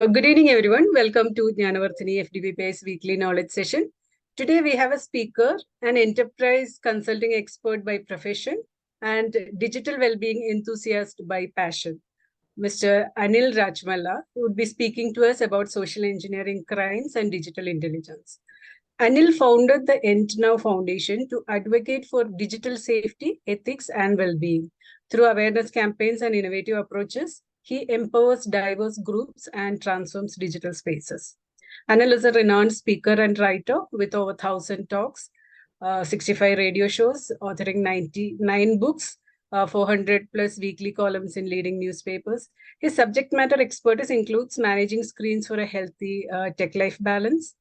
Good evening, everyone. Welcome to Jnanavarthini FDBPI's weekly knowledge session. Today, we have a speaker, an enterprise consulting expert by profession, and digital well-being enthusiast by passion. Mr. Anil Rajmalla would be speaking to us about social engineering crimes and digital intelligence. Anil founded the EntNow Foundation to advocate for digital safety, ethics, and well-being. Through awareness campaigns and innovative approaches, he empowers diverse groups and transforms digital spaces. Anil is a renowned speaker and writer with over 1,000 talks, 65 radio shows, authoring 99 books, 400 plus weekly columns in leading newspapers. His subject matter expertise includes managing screens for a healthy tech life balance,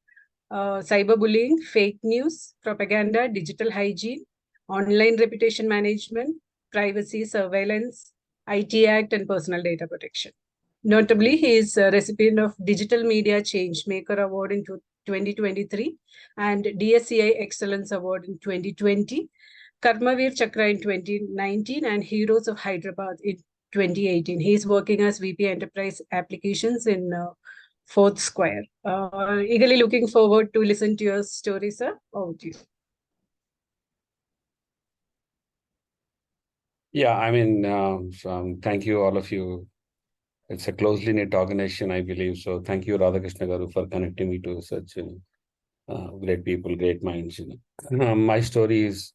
cyberbullying, fake news, propaganda, digital hygiene, online reputation management, privacy, surveillance, IT Act, and personal data protection. Notably, he is a recipient of Digital Media Changemaker Award in 2023 and DSCI Excellence Award in 2020, Karmavir Chakra in 2019, and Heroes of Hyderabad in 2018. He is working as VP Enterprise Applications in Fourth Square. Eagerly looking forward to listen to your story, sir. Over to you. Yeah, I mean, thank you, all of you. It's a closely knit organization, I believe. So thank you, Radhakrishna Garu, for connecting me to such great people, great minds. My story is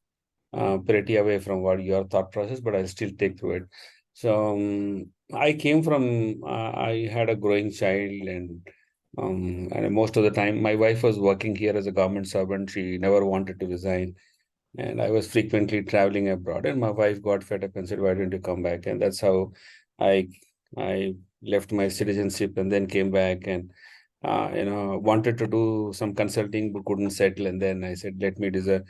pretty away from what your thought process, but I'll still take through it. So I came from, I had a growing child, and most of the time, my wife was working here as a government servant. She never wanted to resign. And I was frequently traveling abroad, and my wife got fed up and said, "Why don't you come back?" And that's how I I left my citizenship and then came back and wanted to do some consulting but couldn't settle. And then I said, "Let me deserve."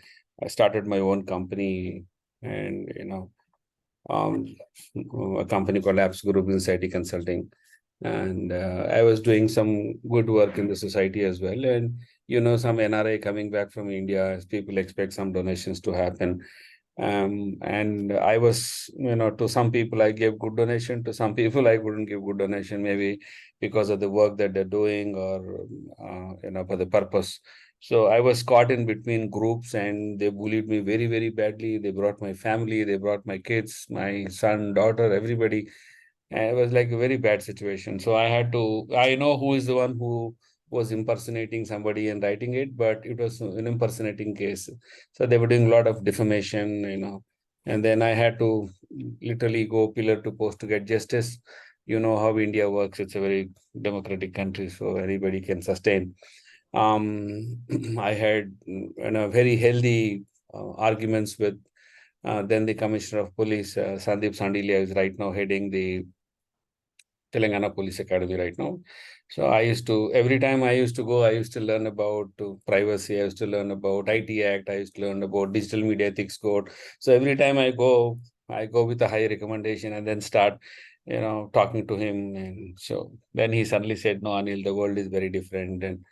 I started my own company, and um, a company called Labs Group in Society Consulting, and I was doing some good work in the society as well. And some NRI coming back from India, as people expect some donations to happen. And I was, to some people I gave good donation, to some people I wouldn't give good donation, maybe because of the work that they're doing, or for the purpose. So I was caught in between groups, and they bullied me very, very badly. They brought my family, they brought my kids, my son, daughter, everybody. And it was like a very bad situation. So I know who is the one who was impersonating somebody and writing it, but it was an impersonating case. So they were doing a lot of defamation. And then I had to literally go pillar to post to get justice. You know how India works. It's a very democratic country, so anybody can sustain. I had very healthy arguments with then the Commissioner of Police, Sandeep Sandilia, is right now heading the Telangana Police Academy right now. So every time I used to go, I used to learn about privacy. I used to learn about IT Act. I used to learn about Digital Media Ethics Code. So every time I go with a high recommendation and then start, talking to him. And so then he suddenly said, "No, Anil, the world is very different." And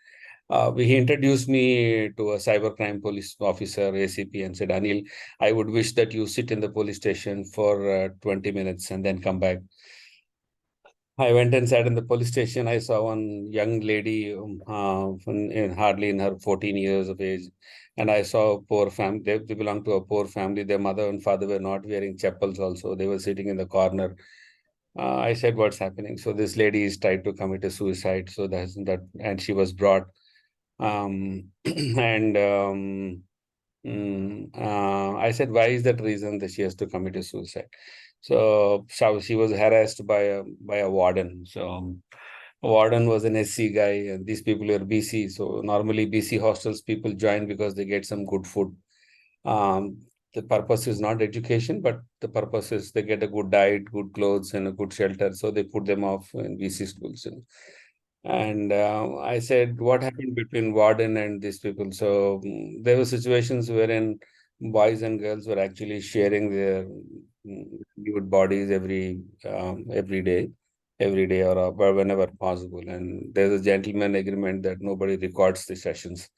he introduced me to a cybercrime police officer, ACP, and said, "Anil, I would wish that you sit in the police station for 20 minutes and then come back." I went and sat in the police station. I saw one young lady, hardly in her 14 years of age. And I saw a poor family. They belonged to a poor family. Their mother and father were not wearing chappals also. They were sitting in the corner. I said, "What's happening?" So this lady is tried to commit a suicide. So and she was brought. And I said, "Why is that reason that she has to commit a suicide?" So she was harassed by a warden. So warden was an SC guy, and these people were BC. So normally BC hostels people join because they get some good food. The purpose is not education, but the purpose is they get a good diet, good clothes, and a good shelter. So they put them off in BC schools. And I said, "What happened between warden and these people?" So there were situations wherein boys and girls were actually sharing their nude bodies every day or whenever possible. And there's a gentleman agreement that nobody records the sessions.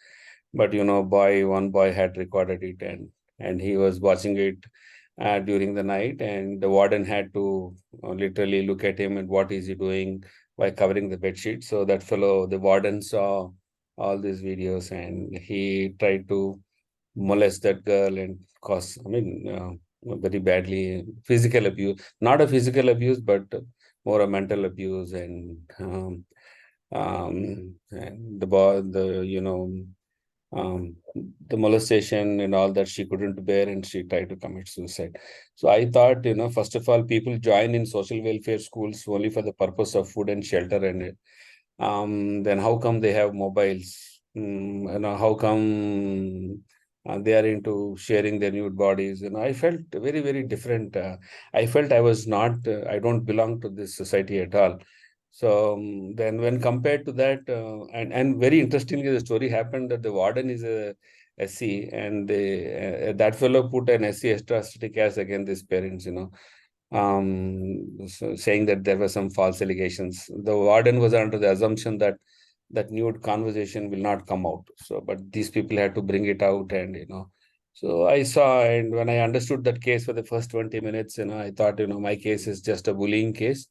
But one boy had recorded it, and he was watching it during the night, and the warden had to literally look at him and what is he doing, by covering the bed sheet. So that fellow, the warden, saw all these videos and he tried to molest that girl and cause, very badly physical abuse, not a physical abuse, but more a mental abuse. And the boy, um, the molestation and all that she couldn't bear and she tried to commit suicide. So I thought, first of all, people join in social welfare schools only for the purpose of food and shelter. And then how come they have mobiles? How come they are into sharing their nude bodies? I felt very, very different. I felt I was not, I don't belong to this society at all. So then, when compared to that, and very interestingly, the story happened that the warden is a SC, and that fellow put an SC atrocity case against his parents. Saying that there were some false allegations. The warden was under the assumption that that nude conversation will not come out. So, but these people had to bring it out, and So I saw, and when I understood that case for the first 20 minutes, I thought, my case is just a bullying case,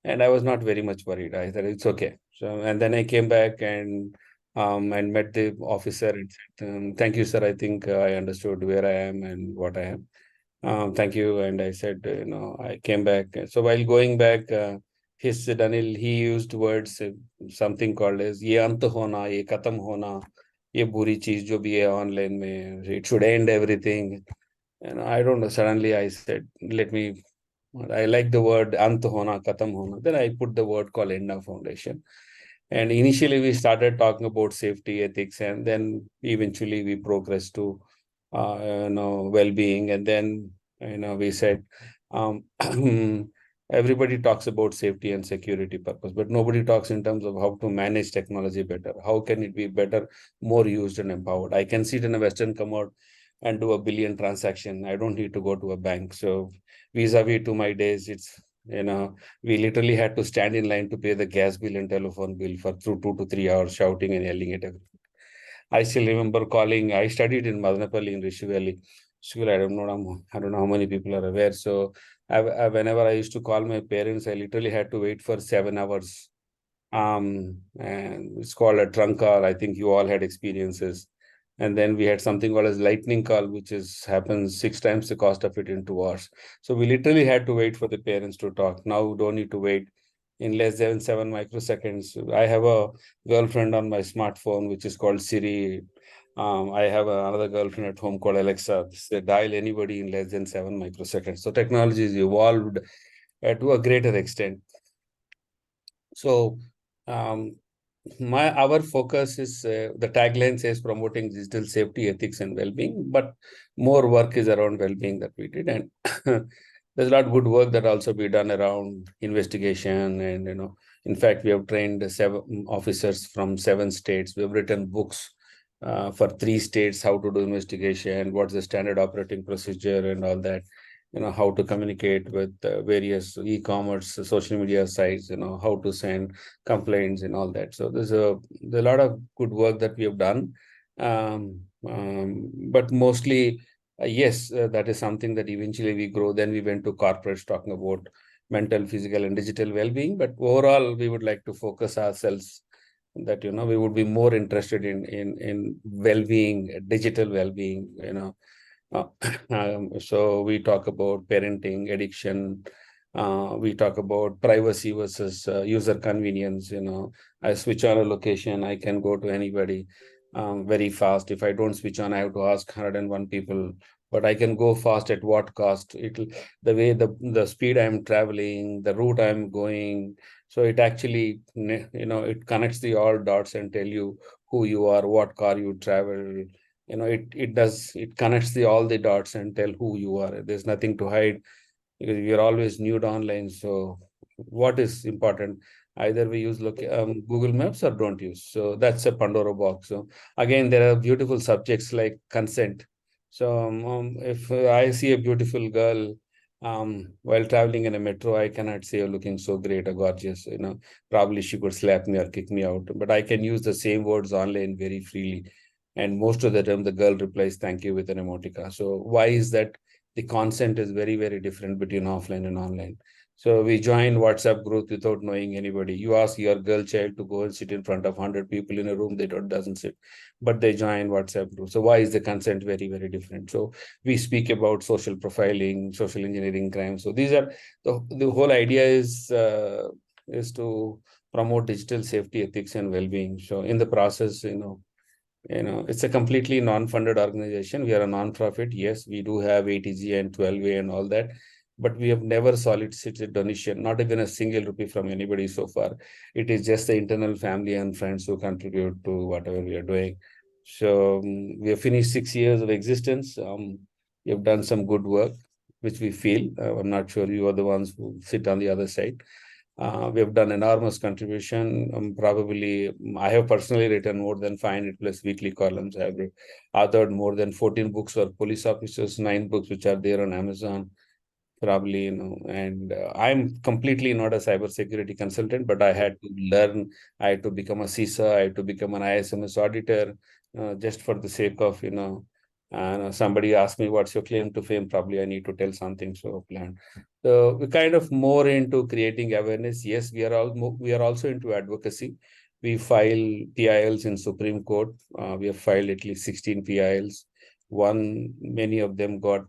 and I was not very much worried. I thought it's okay. So, and then I came back and met the officer and said, "Thank you, sir. I think I understood where I am and what I am. Thank you." And I said, I came back. So while going back, he said, Anil, he used words, something called as "ye ant hona, ye khatam hona, ye buri cheez jo bhi hai online mein, it should end everything." I don't know. Suddenly I said, let me, I like the word ant hona, khatam hona. Then I put the word called Enna Foundation. And initially we started talking about safety, ethics, and then eventually we progressed to, well-being. And then, we said, um, everybody talks about safety and security purpose, but nobody talks in terms of how to manage technology better. How can it be better, more used and empowered? I can sit in a Western commode and do a billion transaction. I don't need to go to a bank. So vis-a-vis to my days, it's, we literally had to stand in line to pay the gas bill and telephone bill for through 2 to 3 hours, shouting and yelling at everyone. I still remember calling. I studied in Madanapalli in Rishi Valley school. I don't know how many people are aware. So whenever I used to call my parents, I literally had to wait for 7 hours. And it's called a trunk call. I think you all had experiences. And then we had something called as lightning call, which is happens 6 times the cost of it in 2 hours. So we literally had to wait for the parents to talk. Now we don't need to wait in less than 7 microseconds. I have a girlfriend on my smartphone, which is called Siri. I have another girlfriend at home called Alexa. They dial anybody in less than 7 microseconds. So technology is evolved to a greater extent. So um, our focus is, the tagline says promoting digital safety, ethics, and well-being, but more work is around well-being that we did, and there's a lot of good work that also be done around investigation. And in fact, we have trained 7 officers from 7 states. We have written books for 3 states how to do investigation, what's the standard operating procedure, and all that. How to communicate with various e-commerce, social media sites. How to send complaints and all that. So there's a lot of good work that we have done. But mostly, yes, that is something that eventually we grow. Then we went to corporates talking about mental, physical, and digital well-being. But overall, we would like to focus ourselves that we would be more interested in well-being, digital well-being. uh, so we talk about parenting, addiction. We talk about privacy versus user convenience. I switch on a location, I can go to anybody very fast. If I don't switch on, I have to ask 101 people. But I can go fast at what cost? It'll the way the speed I'm traveling, the route I'm going. So it actually, it connects the all dots and tell you who you are, what car you travel. It connects the all the dots and tell who you are. There's nothing to hide because you're always nude online. So what is important? Either we use Google Maps or don't use. So that's a Pandora box. So again, there are beautiful subjects like consent. So if I see a beautiful girl while traveling in a metro, I cannot say, "Oh, looking so great or gorgeous." Probably she could slap me or kick me out. But I can use the same words online very freely. And most of the time, the girl replies, "Thank you," with an emoticon. So why is that? The consent is very, very different between offline and online. So we join WhatsApp group without knowing anybody. You ask your girl child to go and sit in front of 100 people in a room, they doesn't sit, but they join WhatsApp group. So why is the consent very, very different? So we speak about social profiling, social engineering crime. So these are the whole idea is to promote digital safety, ethics, and well-being. So in the process, it's a completely non-funded organization. We are a non-profit. Yes, we do have ATG and 12A and all that, but we have never solicited donation, not even a single rupee from anybody so far. It is just the internal family and friends who contribute to whatever we are doing. So we have finished 6 years of existence. We have done some good work, which we feel. I'm not sure you are the ones who sit on the other side. We have done enormous contribution. Probably, I have personally written more than 500 plus weekly columns. I have authored more than 14 books for police officers, 9 books which are there on Amazon. Probably, and I'm completely not a cybersecurity consultant, but I had to learn. I had to become a CISA. I had to become an ISMS auditor, just for the sake of, and somebody asked me, "What's your claim to fame?" Probably I need to tell something. So plan. So we're kind of more into creating awareness. Yes, we are also into advocacy. We file PILs in Supreme Court. We have filed at least 16 PILs. Many of them got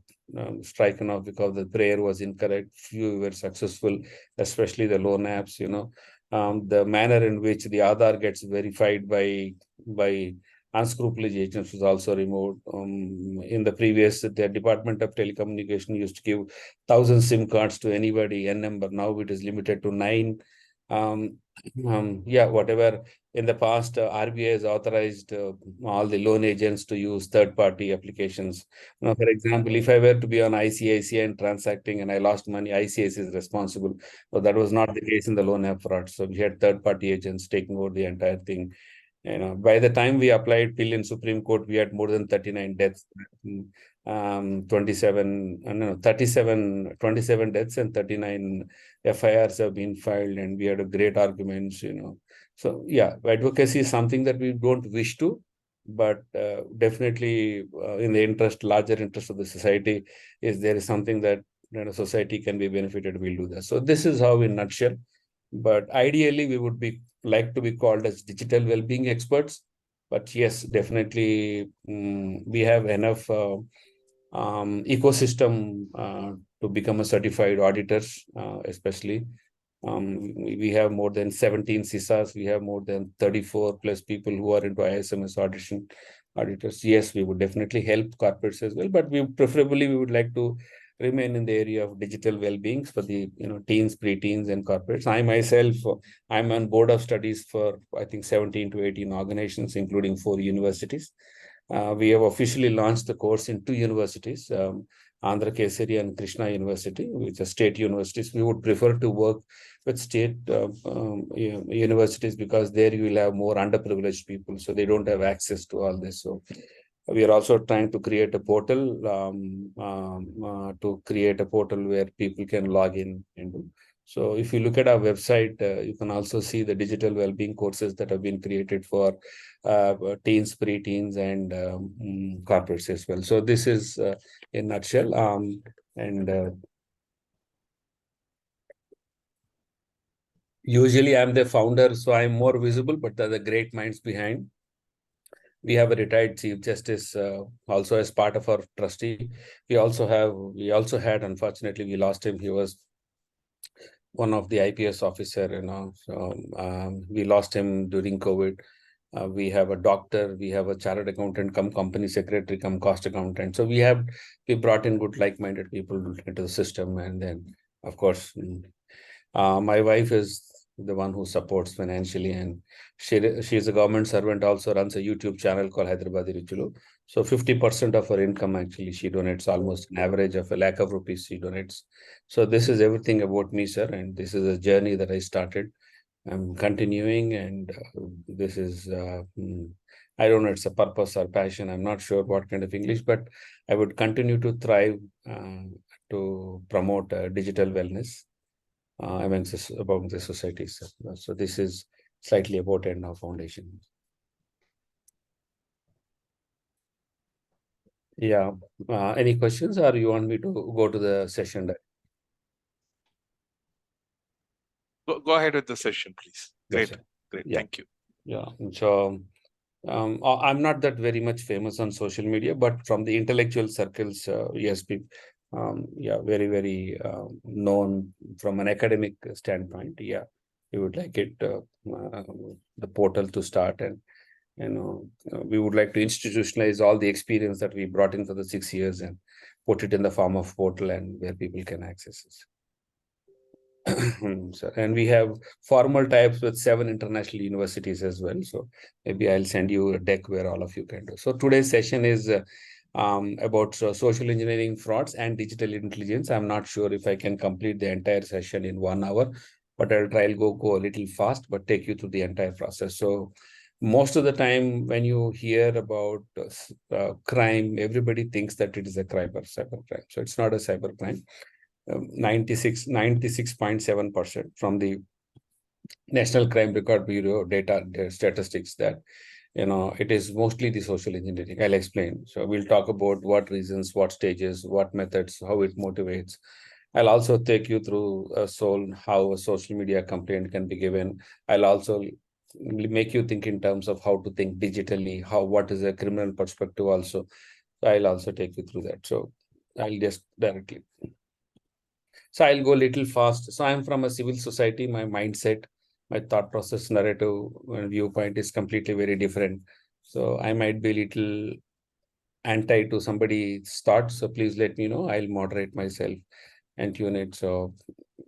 striken off because the prayer was incorrect. Few were successful, especially the loan apps. The manner in which the Aadhaar gets verified by unscrupulous agents was also removed. In the previous, the Department of Telecommunication used to give 1,000 SIM cards to anybody, N number. Now it is limited to 9. Um, yeah, whatever. In the past, RBI has authorized all the loan agents to use third-party applications. Now, for example, if I were to be on ICICI and transacting and I lost money, ICICI is responsible. But that was not the case in the loan app fraud. So we had third-party agents taking over the entire thing. By the time we applied till in Supreme Court, we had more than 39 deaths. 27, no, 37, 27 deaths and 39 FIRs have been filed, and we had a great arguments. So yeah, advocacy is something that we don't wish to, but definitely in the larger interest of the society, is there is something that society can be benefited, we'll do that. So this is how in nutshell. But ideally, we would be like to be called as digital well-being experts. But yes, definitely, we have enough ecosystem to become a certified auditors, especially. We have more than 17 CISAs. We have more than 34 plus people who are into ISMS auditors. Yes, we would definitely help corporates as well, but we would like to remain in the area of digital well-being for the teens, preteens, and corporates. I myself, I'm on board of studies for I think 17 to 18 organizations, including 4 universities. We have officially launched the course in 2 universities, Andhra Kesari and Krishna University, which are state universities. We would prefer to work with state universities because there you will have more underprivileged people, so they don't have access to all this. So we are also trying to create a portal where people can log in and do. So if you look at our website, you can also see the digital well-being courses that have been created for teens, preteens, and corporates as well. So this is in nutshell. And Usually I'm the founder, so I'm more visible, but there are the great minds behind. We have a retired Chief Justice also as part of our trustee. We also had, unfortunately, we lost him. He was one of the IPS officer. So we lost him during COVID. We have a doctor, we have a chartered accountant, come company secretary, come cost accountant. So we brought in good like-minded people into the system. And then, of course, my wife is the one who supports financially, and she is a government servant, also runs a YouTube channel called Hyderabadi Ruchulu. So 50% of her income, actually, she donates almost an average of 1 lakh rupees she donates. So this is everything about me, sir. And this is a journey that I started. I'm continuing, and this is, I don't know, it's a purpose or passion. I'm not sure what kind of English, but I would continue to thrive to promote digital wellness among the societies. So this is slightly about our foundation. Yeah. Any questions, or you want me to go to the session? go ahead with the session, please. Yes, Great, sir. great. Yeah. Thank you. Yeah. So I'm not that very much famous on social media, but from the intellectual circles, yes, yeah, very, very known from an academic standpoint. Yeah, we would like it, the portal to start, and we would like to institutionalize all the experience that we brought in for the 6 years and put it in the form of portal and where people can access it. So, and we have formal types with 7 international universities as well. So maybe I'll send you a deck where all of you can do. So today's session is about social engineering frauds and digital intelligence. I'm not sure if I can complete the entire session in 1 hour, but I'll try. I'll go a little fast, but take you through the entire process. So most of the time when you hear about crime, everybody thinks that it is a crime or cyber crime. So it's not a cyber crime. 96.7% from the National Crime Record Bureau data statistics that it is mostly the social engineering. I'll explain. So we'll talk about what reasons, what stages, what methods, how it motivates. I'll also take you through how a social media complaint can be given. I'll also make you think in terms of how to think digitally, what is a criminal perspective also. I'll also take you through that. So I'll just directly. So I'll go a little fast. So I'm from a civil society. My mindset, my thought process, narrative, and viewpoint is completely very different. So I might be a little anti to somebody's thoughts. So please let me know. I'll moderate myself and tune it. So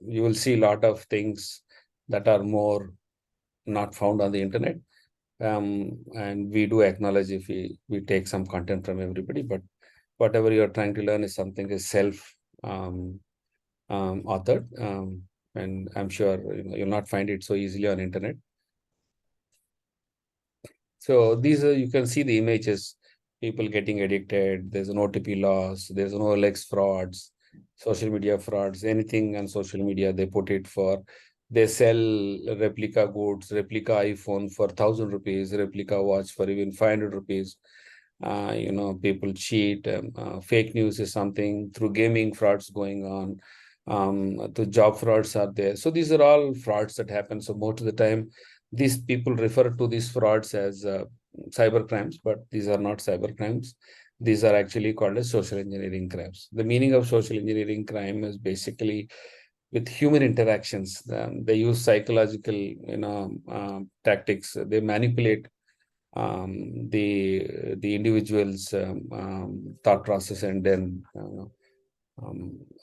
you will see a lot of things that are more not found on the internet. And we do acknowledge if we take some content from everybody, but whatever you're trying to learn is something is self authored, and I'm sure you'll not find it so easily on internet. So these are, you can see the images, people getting addicted. There's an OTP loss. There's an OLX frauds, social media frauds. Anything on social media they put it for. They sell replica goods, replica iPhone for 1,000 rupees, replica watch for even 500 rupees. People cheat. Fake news is something through gaming frauds going on. The job frauds are there. So these are all frauds that happen. So most of the time, these people refer to these frauds as cyber crimes, but these are not cyber crimes. These are actually called as social engineering crimes. The meaning of social engineering crime is basically with human interactions. They use psychological, tactics. They manipulate the individual's thought process, and then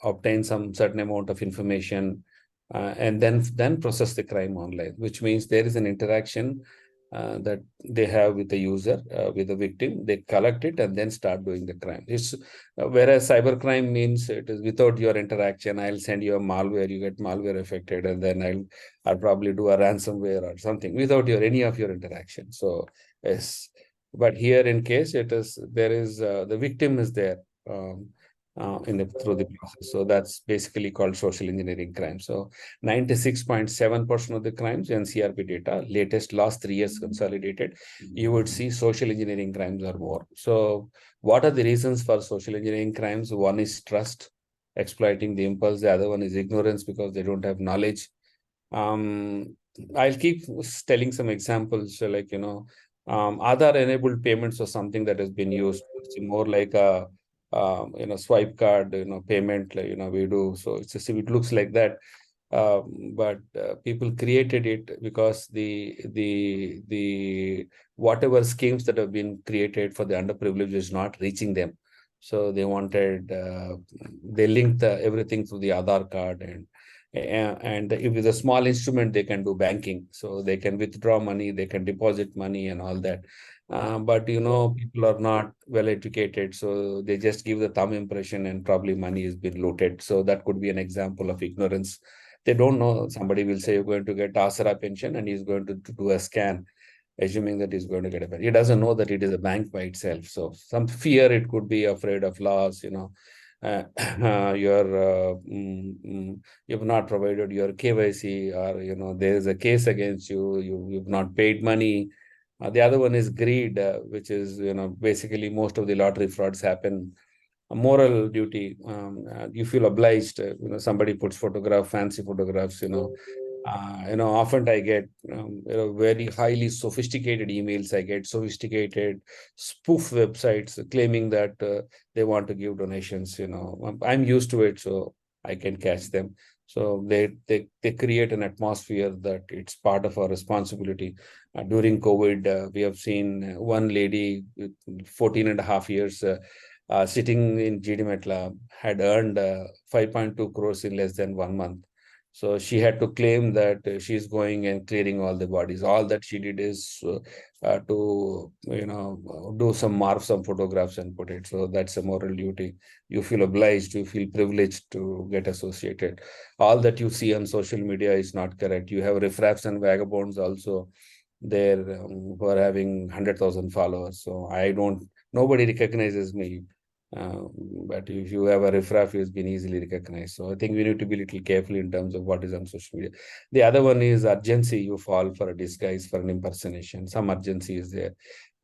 obtain some certain amount of information, and then process the crime online, which means there is an interaction that they have with the user, with the victim. They collect it and then start doing the crime. It's whereas cybercrime means it is without your interaction. I'll send you a malware, you get malware affected, and then I'll probably do a ransomware or something without any of your interaction. So yes, but here in case there is the victim is there. Through the process. So that's basically called social engineering crime. So 96.7% of the crimes, NCRP data, latest last 3 years consolidated, you would see social engineering crimes are more. So what are the reasons for social engineering crimes? One is trust, exploiting the impulse. The other one is ignorance because they don't have knowledge. I'll keep telling some examples. So like, Aadhaar enabled payments or something that has been used. It's more like a swipe card, payment, we do. So it looks like that. But people created it because the whatever schemes that have been created for the underprivileged is not reaching them. So they wanted, they linked everything through the Aadhaar card, and if it's a small instrument, they can do banking. So they can withdraw money, they can deposit money and all that. But people are not well educated, so they just give the thumb impression and probably money has been looted. So that could be an example of ignorance. They don't know. Somebody will say you're going to get Asara pension and he's going to do a scan, assuming that he's going to get a pension. He doesn't know that it is a bank by itself. So some fear, it could be afraid of loss, you've not provided your KYC, or there is a case against you, you've not paid money. The other one is greed, which is basically most of the lottery frauds happen. A moral duty, you feel obliged. Somebody puts fancy photographs, Often I get very highly sophisticated emails. I get sophisticated spoof websites claiming that they want to give donations. I'm used to it, so I can catch them. So they create an atmosphere that it's part of our responsibility. During COVID, we have seen one lady with 14 and a half years sitting in GD Metla had earned 5.2 crores in less than 1 month. So she had to claim that she's going and clearing all the bodies. All that she did is to do some photographs and put it. So that's a moral duty. You feel obliged, you feel privileged to get associated. All that you see on social media is not correct. You have riffraffs and vagabonds also there who are having 100,000 followers. So nobody recognizes me. Uh, but if you have a riffraff, it's been easily recognized. So I think we need to be a little careful in terms of what is on social media. The other one is urgency. You fall for a disguise, for an impersonation. Some urgency is there.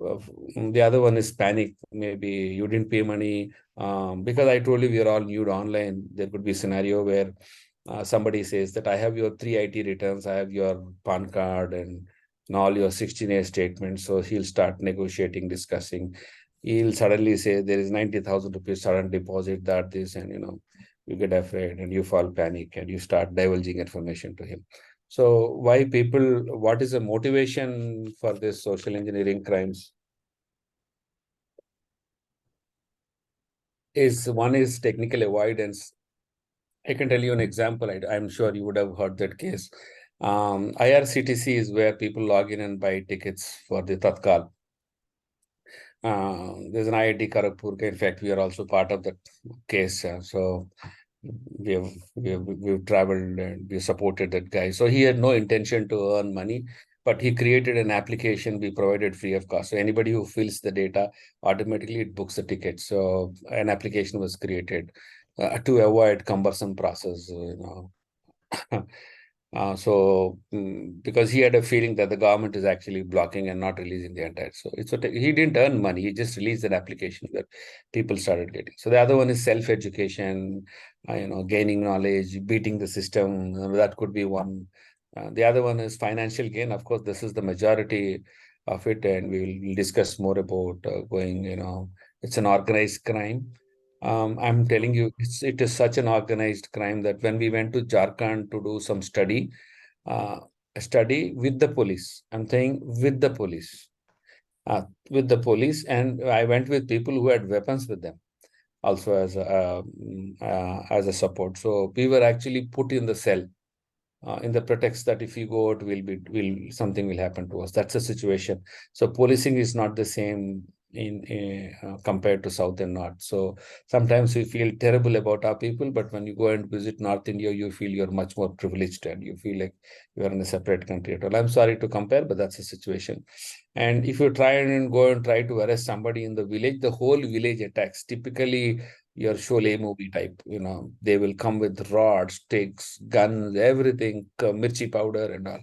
The other one is panic. Maybe you didn't pay money because I told you we are all nude online. There could be a scenario where somebody says that I have your 3 IT returns, I have your PAN card and all your 16A statements. So he'll start negotiating, discussing. He'll suddenly say there is 90,000 rupees sudden deposit, that this, and you get afraid and you fall panic and you start divulging information to him. So what is the motivation for this social engineering crimes? One is technical avoidance. I can tell you an example. I'm sure you would have heard that case. IRCTC is where people log in and buy tickets for the Tatkal. There's an IIT Kharagpur. In fact, we are also part of that case. So we've traveled and we supported that guy. So he had no intention to earn money, but he created an application we provided free of cost. So anybody who fills the data, automatically it books the ticket. So an application was created to avoid cumbersome process. Because he had a feeling that the government is actually blocking and not releasing the entire. So he didn't earn money. He just released an application that people started getting. So the other one is self-education, gaining knowledge, beating the system. That could be one. The other one is financial gain. Of course, this is the majority of it, and we will discuss more about going. It's an organized crime. I'm telling you, it is such an organized crime that when we went to Jharkhand to do some uh, study with the police, I'm saying with the police, and I went with people who had weapons with them also as a support. So we were actually put in the cell in the pretext that if we go out, something will happen to us. That's the situation. So policing is not the same compared to South and North. So sometimes we feel terrible about our people, but when you go and visit North India, you feel you're much more privileged and you feel like you are in a separate country at all. I'm sorry to compare, but that's the situation. And if you try to arrest somebody in the village, the whole village attacks. Typically, your Sholay movie type, they will come with rods, sticks, guns, everything, mirchi powder and all.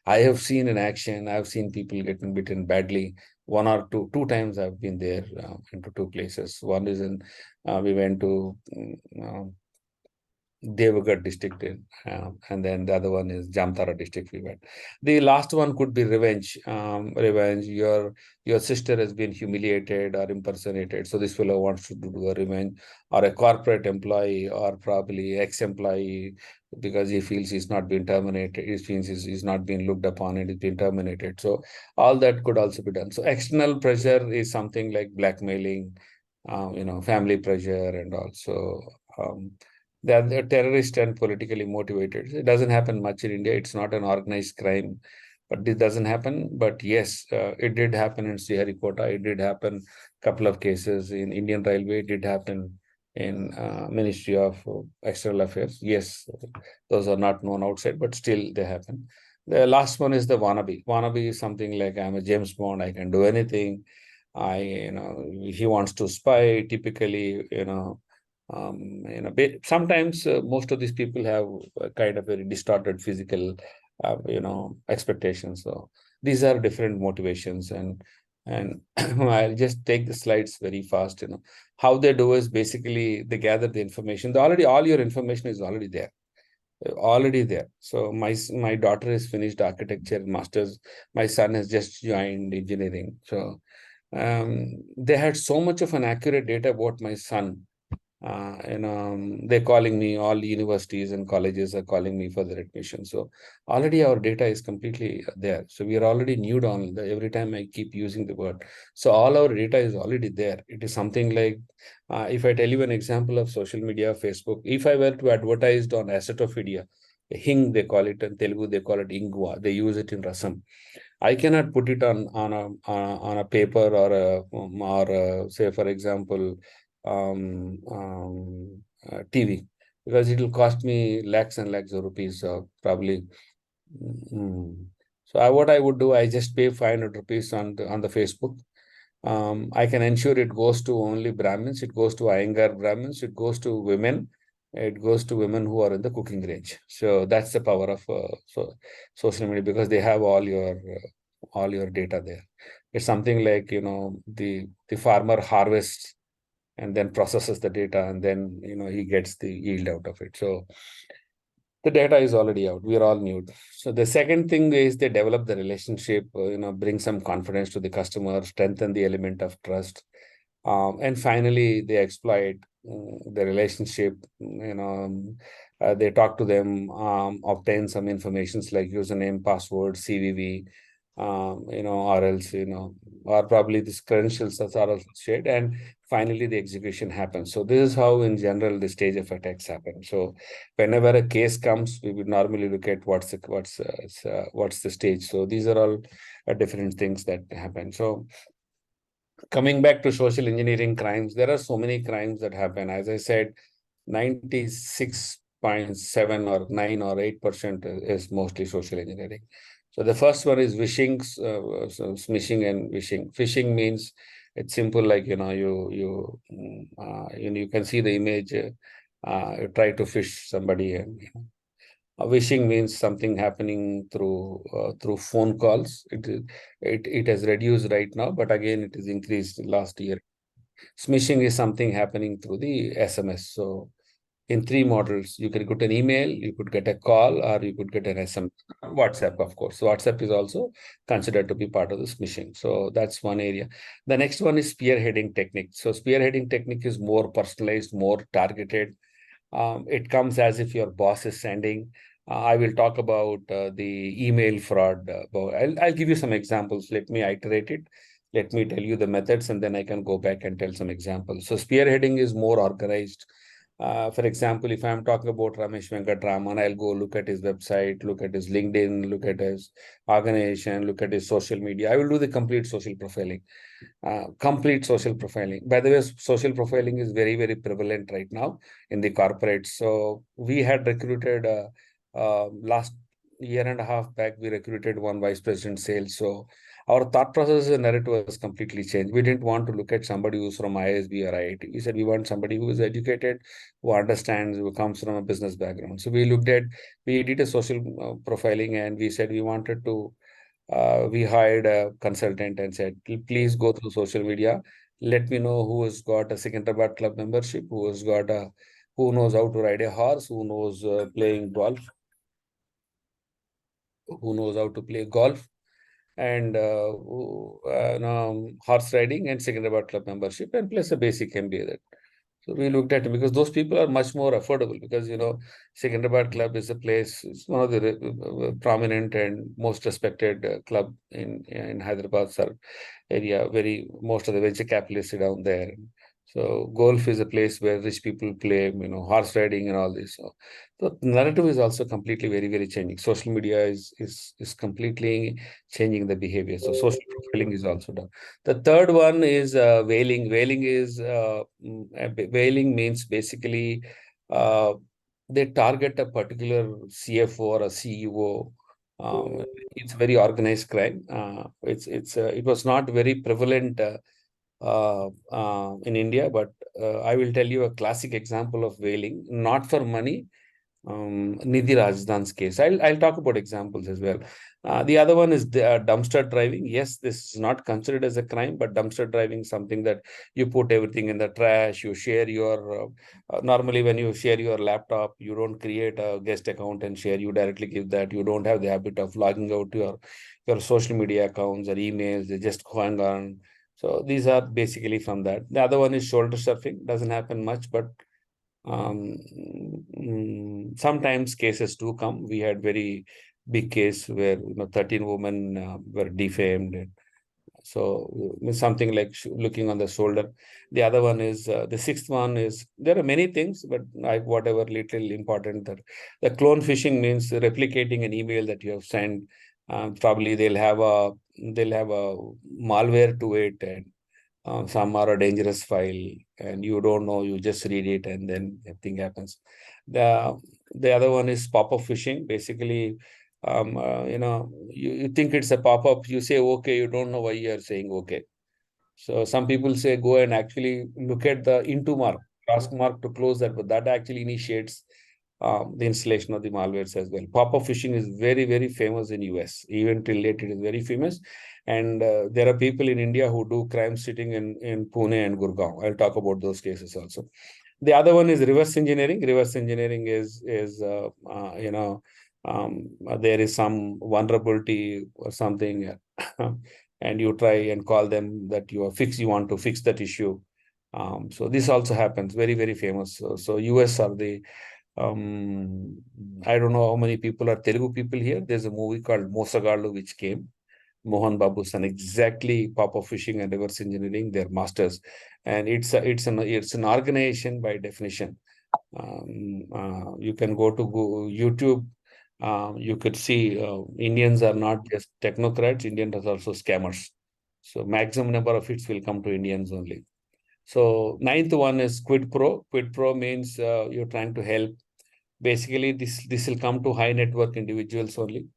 I have seen in action, I've seen people getting bitten badly. Two times I've been there into two places. One is we went to Devagar district, and then the other one is Jamtara district we went. The last one could be revenge. Revenge. Your sister has been humiliated or impersonated, so this fellow wants to do a revenge, or a corporate employee, or probably ex-employee, because he feels he's not been terminated. He feels he's not been looked upon and he's been terminated. So all that could also be done. So external pressure is something like blackmailing, family pressure, and also. They're terrorist and politically motivated. It doesn't happen much in India. It's not an organized crime, but this doesn't happen. But yes, it did happen in Sriharikota. It did happen couple of cases in Indian Railway. It did happen in Ministry of External Affairs. Yes, those are not known outside, but still they happen. The last one is the wannabe. Wannabe is something like I'm a James Bond. I can do anything. He wants to spy. Typically, sometimes most of these people have a kind of very distorted physical, expectations. So these are different motivations, and I'll just take the slides very fast. How they do is basically they gather the information. All your information is already there. already there. So my daughter has finished architecture masters. My son has just joined engineering. So they had so much of an accurate data about my son. They're calling me, all universities and colleges are calling me for their admission. So already our data is completely there. So we are already nude on every time I keep using the word. So all our data is already there. It is something like, if I tell you an example of social media, Facebook, if I were to advertise on acetophilia, hing, they call it in Telugu, they call it ingwa. They use it in rasam. I cannot put it on a paper or say, for example, TV, because it will cost me lakhs and lakhs of rupees, probably. Mm. So what I would do, I just pay 500 rupees on the Facebook. I can ensure it goes to only Brahmins, it goes to Iyengar Brahmins, it goes to women, it goes to women who are in the cooking range. So that's the power of social media, because they have all your data there. It's something like, the farmer harvests and then processes the data, and then he gets the yield out of it. So the data is already out. We are all new. So the second thing is they develop the relationship, bring some confidence to the customer, strengthen the element of trust. And finally, they exploit the relationship. They talk to them, obtain some informations like username, password, CVV, or else, or probably these credentials that are also shared. And finally, the execution happens. So this is how, in general, the stage of attacks happen. So whenever a case comes, we would normally look at what's the stage. So these are all different things that happen. So coming back to social engineering crimes, there are so many crimes that happen. As I said, 96.7 or 9 or 8% is mostly social engineering. So the first one is wishing, smishing and wishing. Phishing means it's simple, like you can see the image. You try to fish somebody, and wishing means something happening through phone calls. It has reduced right now, but again it is increased last year. Smishing is something happening through the SMS. So in three models, you can get an email, you could get a call, or you could get an SMS. WhatsApp, of course. So WhatsApp is also considered to be part of the smishing. So that's one area. The next one is spearheading technique. So spearheading technique is more personalized, more targeted. It comes as if your boss is sending. I will talk about the email fraud. I'll give you some examples. Let me iterate it. Let me tell you the methods, and then I can go back and tell some examples. So spearheading is more organized. For example, if I'm talking about Ramesh Venkatraman, I'll go look at his website, look at his LinkedIn, look at his organization, look at his social media. I will do the complete social profiling. Complete social profiling. By the way, social profiling is very, very prevalent right now in the corporates. So we had recruited last year and a half back, we recruited one vice president sales. So our thought process and narrative was completely changed. We didn't want to look at somebody who's from ISB or IIT. We said we want somebody who is educated, who understands, who comes from a business background. So we did a social profiling, and we said we wanted to we hired a consultant and said, please go through social media. Let me know who has got a Secunderabad club membership, who knows how to ride a horse, who knows playing golf, who knows how to play golf, and horse riding and Secunderabad club membership, and plus a basic MBA. That. So we looked at it because those people are much more affordable, because Secunderabad Club is a place, it's one of the prominent and most respected club in Hyderabad sir, area. Most of the venture capitalists are down there. So golf is a place where rich people play, horse riding and all this. So the narrative is also completely very, very changing. Social media is completely changing the behavior. So social profiling is also done. The third one is whaling. Whaling means basically they target a particular CFO or a CEO. It's very organized crime. It was not very prevalent in India, but I will tell you a classic example of whaling, not for money. Nidhi Rajdan's case. I'll talk about examples as well. The other one is the dumpster driving. Yes, this is not considered as a crime, but dumpster driving is something that you put everything in the trash. You share your normally when you share your laptop, you don't create a guest account and share. You directly give that. You don't have the habit of logging out your social media accounts or emails. They just going on. So these are basically from that. The other one is shoulder surfing. Doesn't happen much, but sometimes cases do come. We had very big case where 13 women were defamed. So something like looking on the shoulder. The other one is the sixth one is there are many things, but whatever little important that the clone phishing means replicating an email that you have sent. Probably they'll have a malware to it, and some are a dangerous file and you don't know, you just read it and then everything happens. The other one is pop-up phishing. Basically, you think it's a pop-up, you say okay, you don't know why you are saying okay. So some people say go and actually look at the into mark, cross mark to close that, but that actually initiates the installation of the malwares as well. Pop-up phishing is very, very famous in US. Even till late, it is very famous. And there are people in India who do crime sitting in Pune and Gurgaon. I'll talk about those cases also. The other one is reverse engineering. Reverse engineering is there is some vulnerability or something, and you try and call them that you want to fix that issue. So this also happens. Very, very famous. So US are the I don't know how many people are Telugu people here. There's a movie called Mosagallu which came. Mohan Babu son, exactly pop-up phishing and reverse engineering. They're masters, and it's an organization by definition. You can go to YouTube. You could see Indians are not just technocrats. Indians are also scammers. So maximum number of hits will come to Indians only. So ninth one is quid pro. Quid pro means you're trying to help. Basically, this will come to high network individuals only.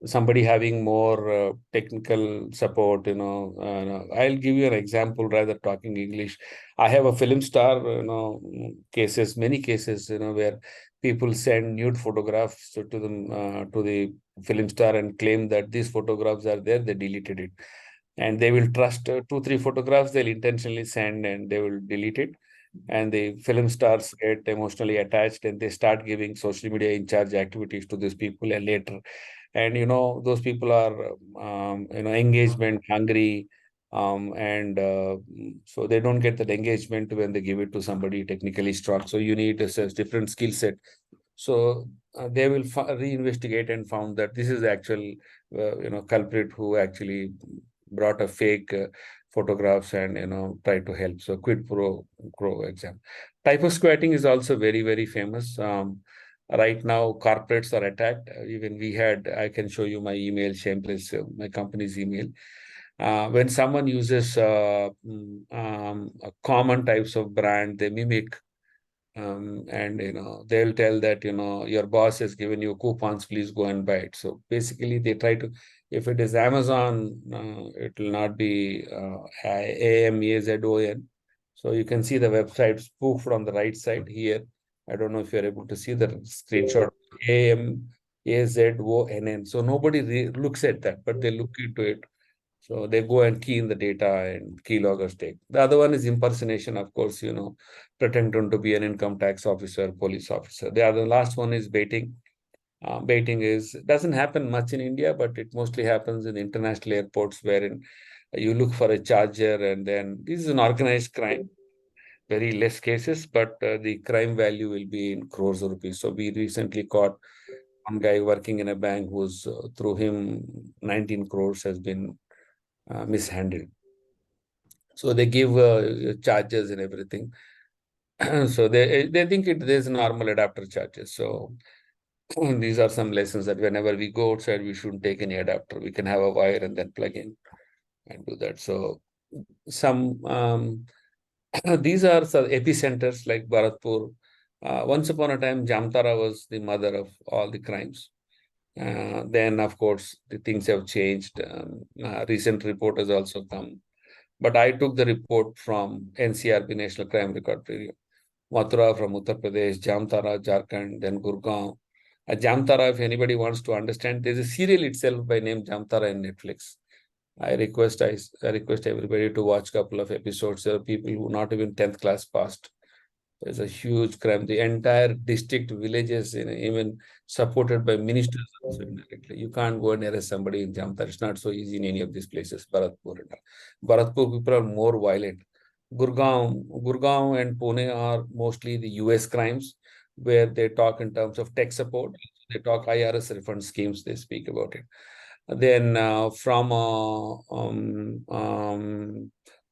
Somebody having more technical support, I'll give you an example rather talking English. I have a film star, cases, many cases, where people send nude photographs to the film star and claim that these photographs are there, they deleted it. And they will trust 2, 3 photographs, they'll intentionally send and they will delete it. And the film stars get emotionally attached and they start giving social media in charge activities to these people and later. And those people are engagement hungry, and so they don't get that engagement when they give it to somebody technically strong. So you need a different skill set. So they will reinvestigate and found that this is the actual culprit who actually brought a fake photographs and try to help. So quid pro exam. Typo squatting is also very, very famous. Right now, corporates are attacked. Even I can show you my email, Shameless, my company's email. When someone uses common types of brand, they mimic, and they'll tell that your boss has given you coupons, please go and buy it. So basically, they try to. If it is Amazon, it will not be AMAZON. So you can see the website spoofed on the right side here. I don't know if you're able to see the screenshot. AMAZONN. So nobody looks at that, but they look into it. So they go and key in the data and keyloggers take. The other one is impersonation, of course, pretending to be an income tax officer, police officer. The last one is baiting. Baiting doesn't happen much in India, but it mostly happens in international airports wherein you look for a charger and then this is an organized crime. Very less cases, but the crime value will be in crores of rupees. So we recently caught one guy working in a bank who's through him 19 crores has been mishandled. So they give charges and everything. So they think there's normal adapter charges. So these are some lessons that whenever we go outside, we shouldn't take any adapter. We can have a wire and then plug in and do that. So some these are some epicenters like Bharatpur. Once upon a time, Jamtara was the mother of all the crimes. Then, of course, the things have changed. Recent report has also come. But I took the report from NCRB, National Crime Record Bureau, Mathura from Uttar Pradesh, Jamtara, Jharkhand, then Gurgaon, Jamtara, if anybody wants to understand, there's a serial itself by name Jamtara in Netflix. I request everybody to watch a couple of episodes. There are people who not even 10th class passed. There's a huge crime. The entire district, villages, even supported by ministers also indirectly. You can't go and arrest somebody in Jamtara. It's not so easy in any of these places. Bharatpur and all. Bharatpur people are more violent. Gurgaon and Pune are mostly the US crimes, where they talk in terms of tech support. They talk IRS refund schemes. They speak about it. Then from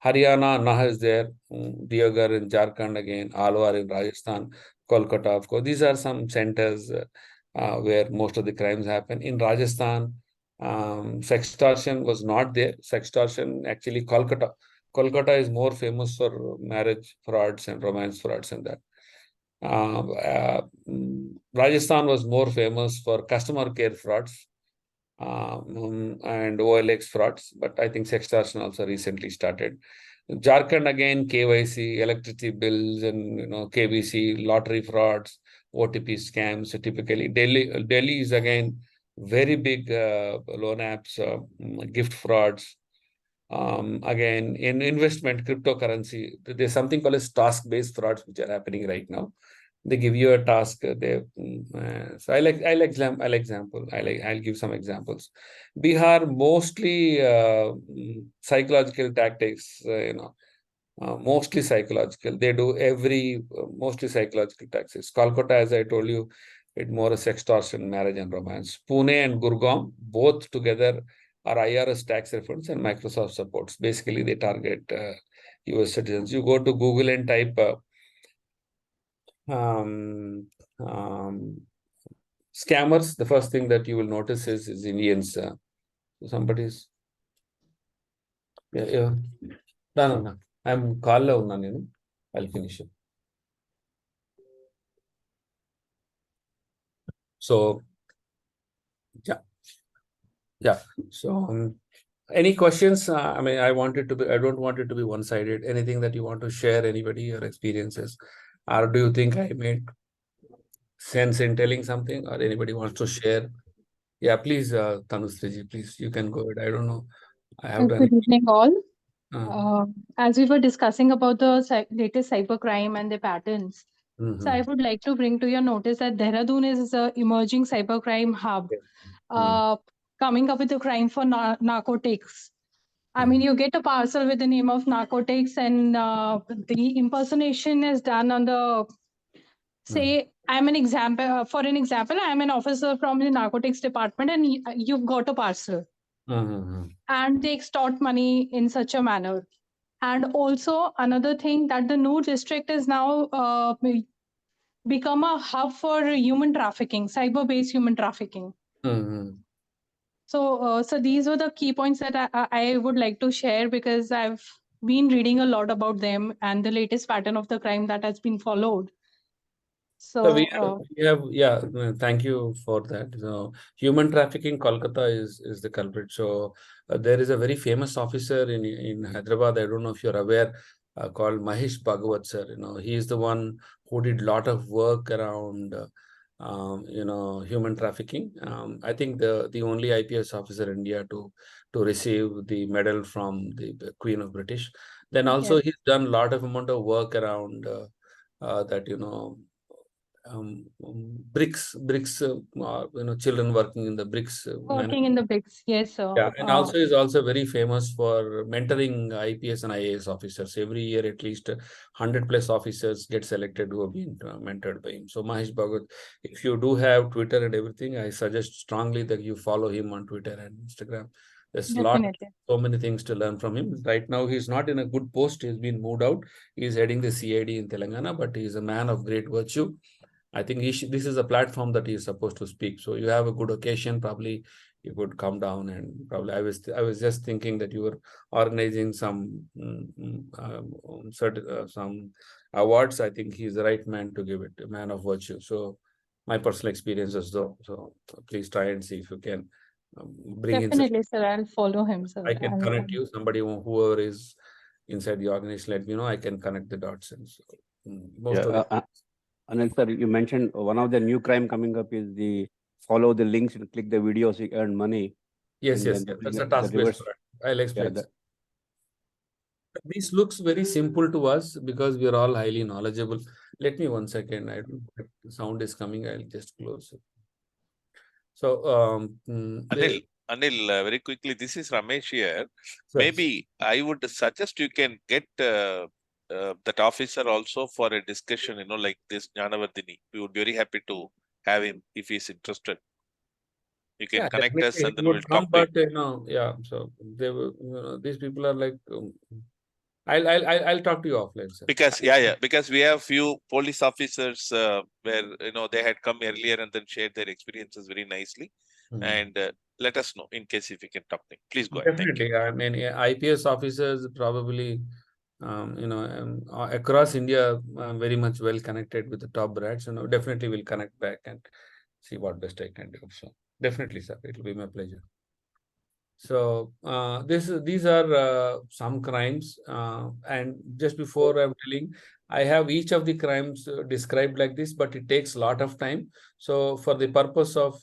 Haryana, Nah is there, Deoghar in Jharkhand again, Alwar in Rajasthan, Kolkata, of course. These are some centers where most of the crimes happen. In Rajasthan, sextortion was not there. Sextortion, actually, Kolkata. Kolkata is more famous for marriage frauds and romance frauds and that. Rajasthan was more famous for customer care frauds and OLX frauds, but I think sextortion also recently started. Jharkhand again, KYC, electricity bills, and KBC, lottery frauds, OTP scams. So typically, Delhi is again very big loan apps, gift frauds. Again, in investment, cryptocurrency, there's something called as task-based frauds which are happening right now. They give you a task. So I'll give some examples. Bihar mostly psychological tactics. Mostly psychological. They do mostly psychological tactics. Kolkata, as I told you, it more a sextortion, marriage and romance. Pune and Gurgaon both together are IRS tax refunds and Microsoft supports. Basically, they target US citizens. You go to Google and type scammers, the first thing that you will notice is Indians. Somebody's yeah. No. I'm call now. I'll finish it. So yeah. So any questions? I don't want it to be one-sided. Anything that you want to share, anybody, your experiences, or do you think I made sense in telling something, or anybody wants to share? Yeah, please, Tanustriji, please, you can go ahead. I don't know. I have done Good evening, all. it. As we were discussing about the latest cybercrime and the patterns, so I Mhm. would like to bring to your notice that Dehradun is an emerging cybercrime hub, Mm. coming up with a crime for narcotics. I mean, you get a parcel with the name of narcotics, and the impersonation is done on the, say, I'm an example. For an example, I'm an officer from the narcotics department, and you've got a parcel, and they extort money in such a manner. And also another thing, that the Noor district is now become a hub for human trafficking, cyber-based human trafficking. So these were the key points that I would like to share, because I've been reading a lot about them and the latest pattern of the crime that has been followed. So we So have, yeah, thank you for that. So human trafficking, Kolkata is the culprit. So there is a very famous officer in Hyderabad. I don't know if you're aware, called Mahesh Bhagwat sir. He is the one who did a lot of work around human trafficking. I think the only IPS officer in India to receive the medal from the Queen of British. Then also yes, he's done a lot of amount of work around that bricks, children working in the bricks. working in the bricks. Yes, sir. Yeah, and also is also very famous for mentoring IPS and IAS officers. Every year, at least 100 plus officers get selected who have been mentored by him. So Mahesh Bhagat, if you do have Twitter and everything, I suggest strongly that you follow him on Twitter and Instagram. There's Definitely. so many things to learn from him. Right now, he's not in a good post. He's been moved out. He's heading the CID in Telangana, but he's a man of great virtue. I think this is a platform that he is supposed to speak. So you have a good occasion, probably you could come down, and probably I was just thinking that you were organizing some some awards. I think he's the right man to give it, a man of virtue. So my personal experiences though. So please try and see if you can bring in such. Definitely, sir. I'll follow him, sir. I can connect you, somebody whoever is inside the organization. Let me know. I can connect the dots, and so most of the Anil sir, you mentioned one of the new crime coming up is the follow the links and click the videos, you earn money. Yes, And yes, then that's a the task-based reverse- fraud. I'll explain. Yeah, This looks very simple to us because we are all highly knowledgeable. Let me 1 second. I don't the sound is coming. I'll just close it. So, Anil, very quickly, this is Ramesh here. sir. Maybe I would suggest you can get that officer also for a discussion, like this Jnanavardhini. We would be very happy to have him if he's interested. You can Yeah, connect us definitely and then it we'll would come, talk to him. but yeah. So they will, these people are like, I'll talk to you offline, sir. Because we have few police officers where they had come earlier and then shared their experiences very nicely. And let us know in case if we can talk to him. Please go ahead. Thank you. Definitely, I mean, IPS officers probably, across India, very much well connected with the top brads. Definitely will connect back and see what best I can do. So definitely, sir, it will be my pleasure. So these are some crimes, and just before I'm telling, I have each of the crimes described like this, but it takes a lot of time. So for the purpose of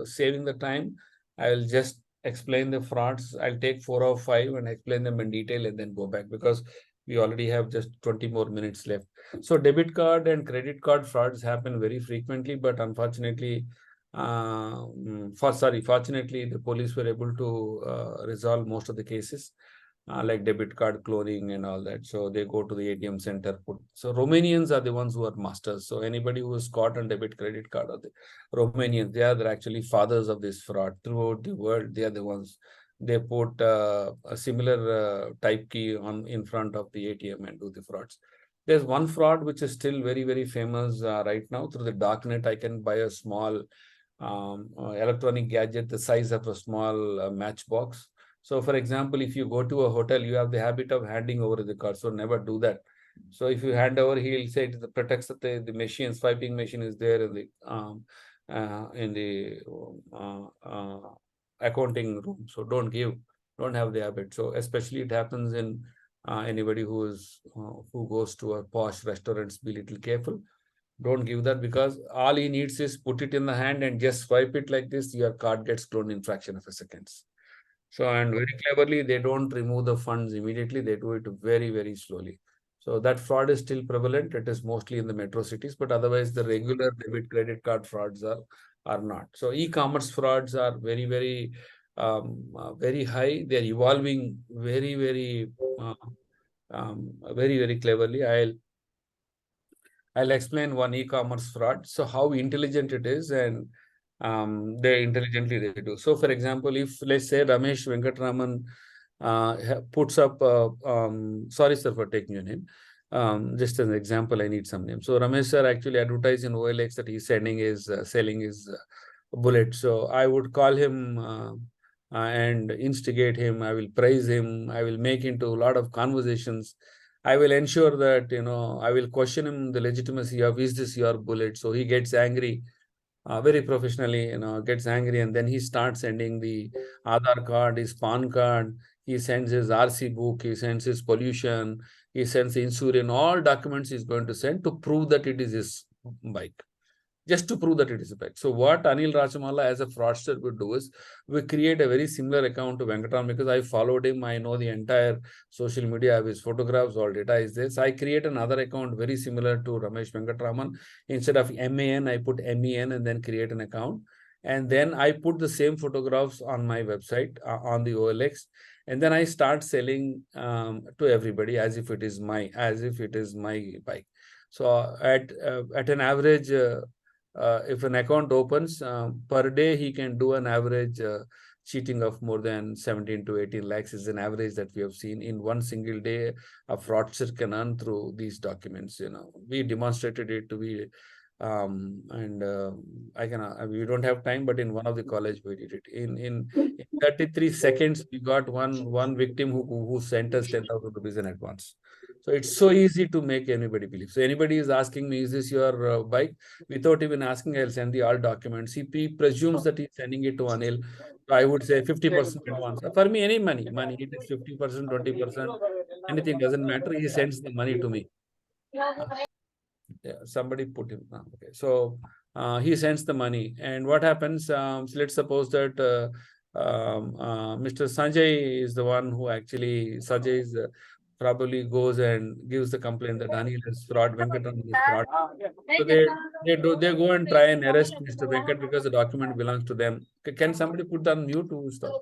saving the time, I will just explain the frauds. I'll take 4 or 5 and explain them in detail and then go back because we already have just 20 more minutes left. So debit card and credit card frauds happen very frequently, but unfortunately, fortunately, the police were able to resolve most of the cases, like debit card cloning and all that. So they go to the ATM center. So Romanians are the ones who are masters. So anybody who is caught on debit credit card are the Romanians. They are actually fathers of this fraud throughout the world. They are the ones. They put a similar type key in front of the ATM and do the frauds. There's one fraud which is still very, very famous right now. Through the darknet, I can buy a small electronic gadget the size of a small matchbox. So for example, if you go to a hotel, you have the habit of handing over the card. So never do that. So if you hand over, he'll say it protects that the machine, swiping machine is there in the accounting room. So don't have the habit. So especially it happens in anybody who goes to a posh restaurants, be little careful. Don't give that because all he needs is put it in the hand and just swipe it like this. Your card gets cloned in fraction of a seconds. So, and very cleverly, they don't remove the funds immediately. They do it very, very slowly. So that fraud is still prevalent. It is mostly in the metro cities, but otherwise the regular debit credit card frauds are not. So e-commerce frauds are very, very, very high. They're evolving very, very, very, very cleverly. I'll explain one e-commerce fraud. So how intelligent it is and they intelligently they do. So for example, if let's say Ramesh Venkatraman puts up, sorry sir for taking your name. Just as an example, I need some name. So Ramesh sir actually advertised in OLX that he's selling his bullet. So I would call him and instigate him. I will praise him. I will make into a lot of conversations. I will ensure that, I will question him the legitimacy of, is this your bullet? So he gets angry, very professionally, gets angry. And then he starts sending the Aadhaar card, his PAN card. He sends his RC book. He sends his pollution. He sends the insurance, all documents he's going to send to prove that it is his bike. Just to prove that it is a bike. So what Anil Rajamala as a fraudster would do is we create a very similar account to Venkatraman because I followed him. I know the entire social media, I have his photographs, all data is there. So I create another account very similar to Ramesh Venkatraman. Instead of MAN, I put MEN and then create an account. And then I put the same photographs on my website on the OLX. And then I start selling to everybody as if it is my bike. So at an average, if an account opens per day, he can do an average cheating of more than 17 to 18 lakhs is an average that we have seen in one single day. A fraudster can earn through these documents. We demonstrated it to be, and we don't have time, but in one of the college we did it. In 33 seconds, we got one victim who sent us 10,000 rupees in advance. So it's so easy to make anybody believe. So anybody is asking me, is this your bike? Without even asking, I'll send the all documents. He presumes that he's sending it to Anil. So I would say 50% advance. For me, any money, it is 50%, 20%, anything doesn't matter. He sends the money to me. Yeah, somebody put him. Okay, so he sends the money, and what happens? So let's suppose that Mr. Sanjay is the one who actually Sanjay is probably goes and gives the complaint that Anil is fraud, Venkatraman is fraud. So they go and try and arrest Mr. Venkat because the document belongs to them. Can somebody put on mute to stop?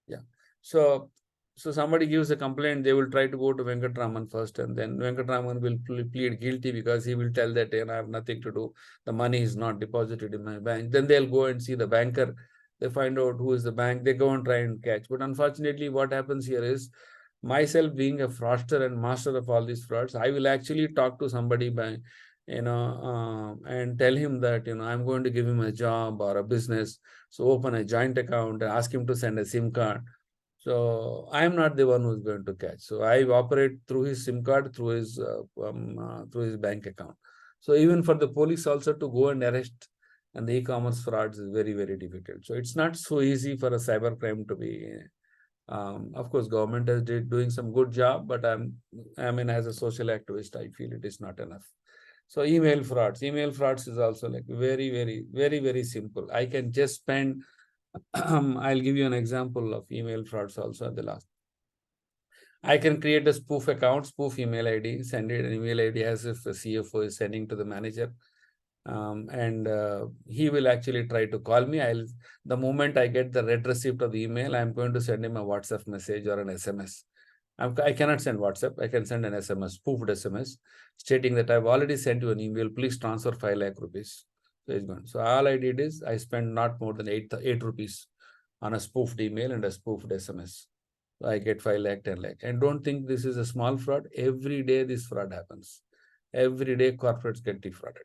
Yeah. So somebody gives a complaint, they will try to go to Venkatraman first, and then Venkatraman will plead guilty because he will tell that I have nothing to do. The money is not deposited in my bank. Then they'll go and see the banker. They find out who is the bank. They go and try and catch. But unfortunately, what happens here is, myself being a fraudster and master of all these frauds, I will actually talk to somebody by, and tell him that, I'm going to give him a job or a business. So open a joint account and ask him to send a SIM card. So I am not the one who's going to catch. So I operate through his SIM card, through his bank account. So even for the police also to go and arrest and the e-commerce frauds is very, very difficult. So it's not so easy for a cyber crime to be. Of course, government is doing some good job, but as a social activist, I feel it is not enough. So email frauds is also like very, very, very, very simple. I can just spend. I'll give you an example of email frauds also at the last. I can create a spoof account, spoof email ID, send it an email ID as if the CFO is sending to the manager. And he will actually try to call me. The moment I get the read receipt of the email, I'm going to send him a WhatsApp message or an SMS. I cannot send WhatsApp. I can send an SMS, spoofed SMS, stating that I've already sent you an email. Please transfer 5 lakh rupees. So it's gone. So all I did is I spent not more than 8 rupees on a spoofed email and a spoofed SMS. So I get 5 lakh, 10 lakh. And don't think this is a small fraud. Every day this fraud happens. Every day corporates get defrauded.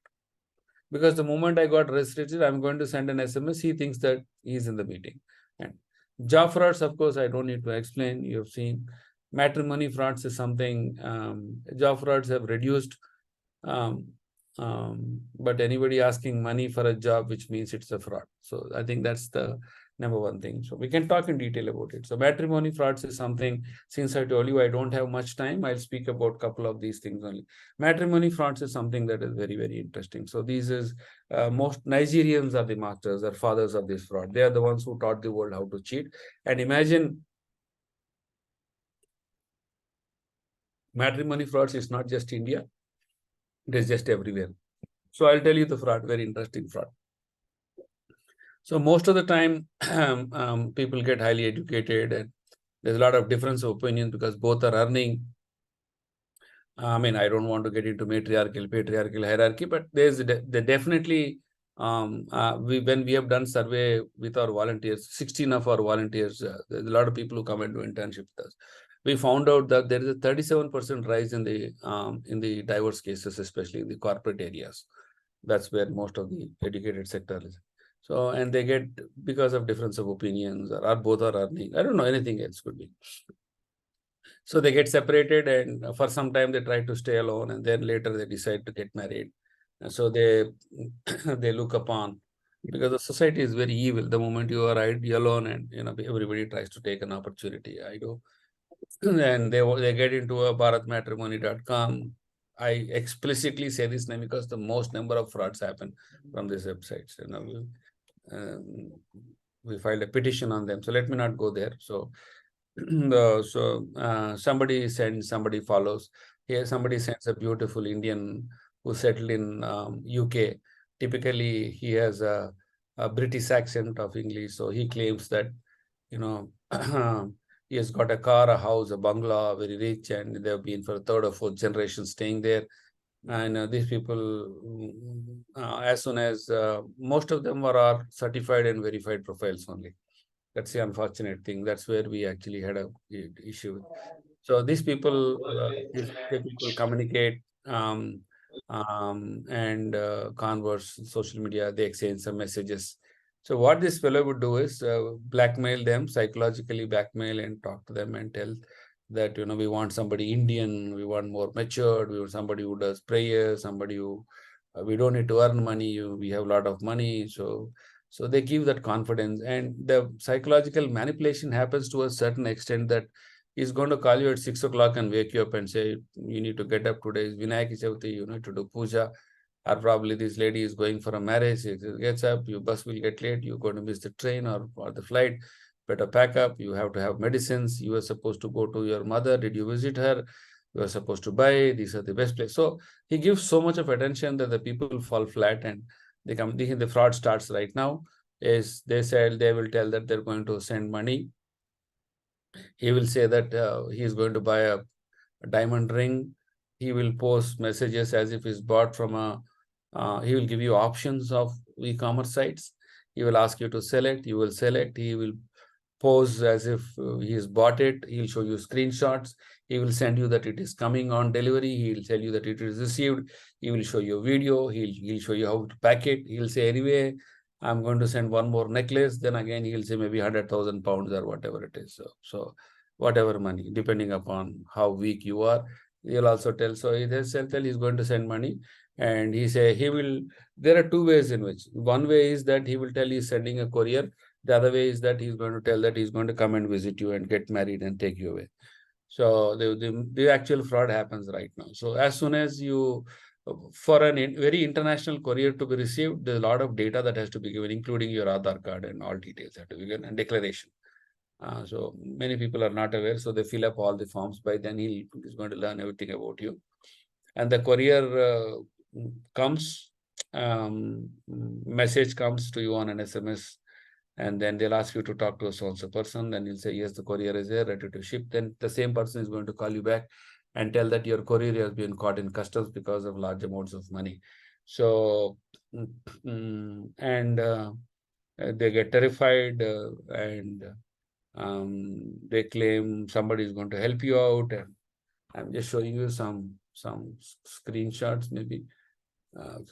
Because the moment I got restricted, I'm going to send an SMS. He thinks that he's in the meeting. And job frauds, of course, I don't need to explain. You have seen. Matrimony frauds is something. Job frauds have reduced. But anybody asking money for a job, which means it's a fraud. So I think that's the number one thing. So we can talk in detail about it. So matrimony frauds is something, since I told you I don't have much time, I'll speak about a couple of these things only. Matrimony frauds is something that is very, very interesting. So these is, most Nigerians are the masters or fathers of this fraud. They are the ones who taught the world how to cheat. And imagine, matrimony frauds is not just India. It is just everywhere. So I'll tell you the fraud, very interesting fraud. So most of the time, people get highly educated and there's a lot of difference of opinion because both are earning. I don't want to get into patriarchal hierarchy, but there's definitely, when we have done survey with our volunteers, 16 of our volunteers, there's a lot of people who come and do internship with us. We found out that there is a 37% rise in the diverse cases, especially in the corporate areas. That's where most of the educated sector is. So, and they get, because of difference of opinions or both are earning, I don't know, anything else could be. So they get separated and for some time they try to stay alone and then later they decide to get married. And so they look upon, because the society is very evil. The moment you are alone and everybody tries to take an opportunity. I do. And they get into a bharatmatrimony.com. I explicitly say this name because the most number of frauds happen from these websites. We filed a petition on them. So let me not go there. So somebody sends, somebody follows. Here somebody sends a beautiful Indian who settled in UK. Typically, he has a British accent of English. So he claims that, he has got a car, a house, a bungalow, very rich, and they've been for 3rd or 4th generation staying there. And these people, as soon as most of them are certified and verified profiles only. That's the unfortunate thing. That's where we actually had a issue. So these people communicate and converse, social media, they exchange some messages. So what this fellow would do is blackmail them, psychologically blackmail and talk to them and tell that, we want somebody Indian, we want more matured, we want somebody who does prayers, somebody who, we don't need to earn money, we have a lot of money. So they give that confidence, and the psychological manipulation happens to a certain extent that He's going to call you at 6 o'clock and wake you up and say, you need to get up today. It's Vinayak Chavithi, you need to do puja. Or probably this lady is going for a marriage. She gets up, your bus will get late. You're going to miss the train or the flight. Better pack up. You have to have medicines. You were supposed to go to your mother. Did you visit her? You are supposed to buy. These are the best place. So he gives so much of attention that the people fall flat and they come. The fraud starts right now. Is they said they will tell that they're going to send money. He will say that he is going to buy a diamond ring. He will post messages as if it's bought from a. He will give you options of e-commerce sites. He will ask you to select. You will select. He will pose as if he has bought it. He'll show you screenshots. He will send you that it is coming on delivery. He'll tell you that it is received. He will show you a video. He'll show you how to pack it. He'll say, anyway, I'm going to send one more necklace. Then again, he'll say maybe 100,000 pounds or whatever it is. So whatever money, depending upon how weak you are. He'll also tell, so he's going to send money. And there are two ways in which. One way is that he will tell he's sending a courier. The other way is that he's going to tell that he's going to come and visit you and get married and take you away. So the actual fraud happens right now. So as soon as you, for a very international courier to be received, there's a lot of data that has to be given, including your Aadhaar card and all details have to be given and declaration. So many people are not aware. So they fill up all the forms. By then he's going to learn everything about you. And the courier comes, message comes to you on an SMS. And then they'll ask you to talk to a so-and-so person. Then you'll say, yes, the courier is there, ready to ship. Then the same person is going to call you back and tell that your courier has been caught in customs because of large amounts of money. So, they get terrified and they claim somebody is going to help you out. And I'm just showing you some screenshots, maybe.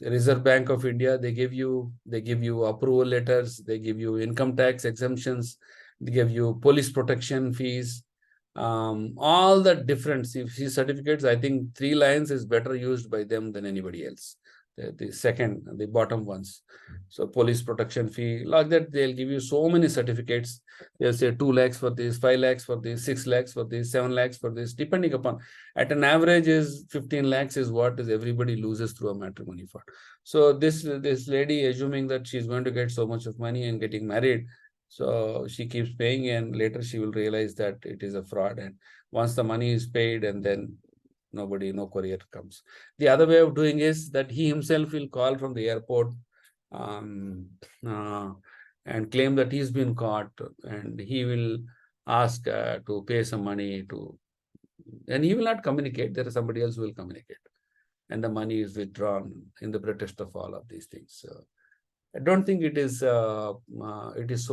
Reserve Bank of India, they give you approval letters, they give you income tax exemptions, they give you police protection fees, all the different certificates. I think 3 lines is better used by them than anybody else. The bottom ones. So police protection fee, like that, they'll give you so many certificates. They'll say 2 lakhs for this, 5 lakhs for this, 6 lakhs for this, 7 lakhs for this, depending upon. At an average is 15 lakhs is what is everybody loses through a matrimony fraud. So this lady, assuming that she's going to get so much of money and getting married, so she keeps paying, and later she will realize that it is a fraud. And once the money is paid, and then no courier comes. The other way of doing is that he himself will call from the airport and claim that he's been caught, and he will ask to pay some money to, and he will not communicate. There is somebody else who will communicate, and the money is withdrawn in the pretext of all of these things. So I don't think it is so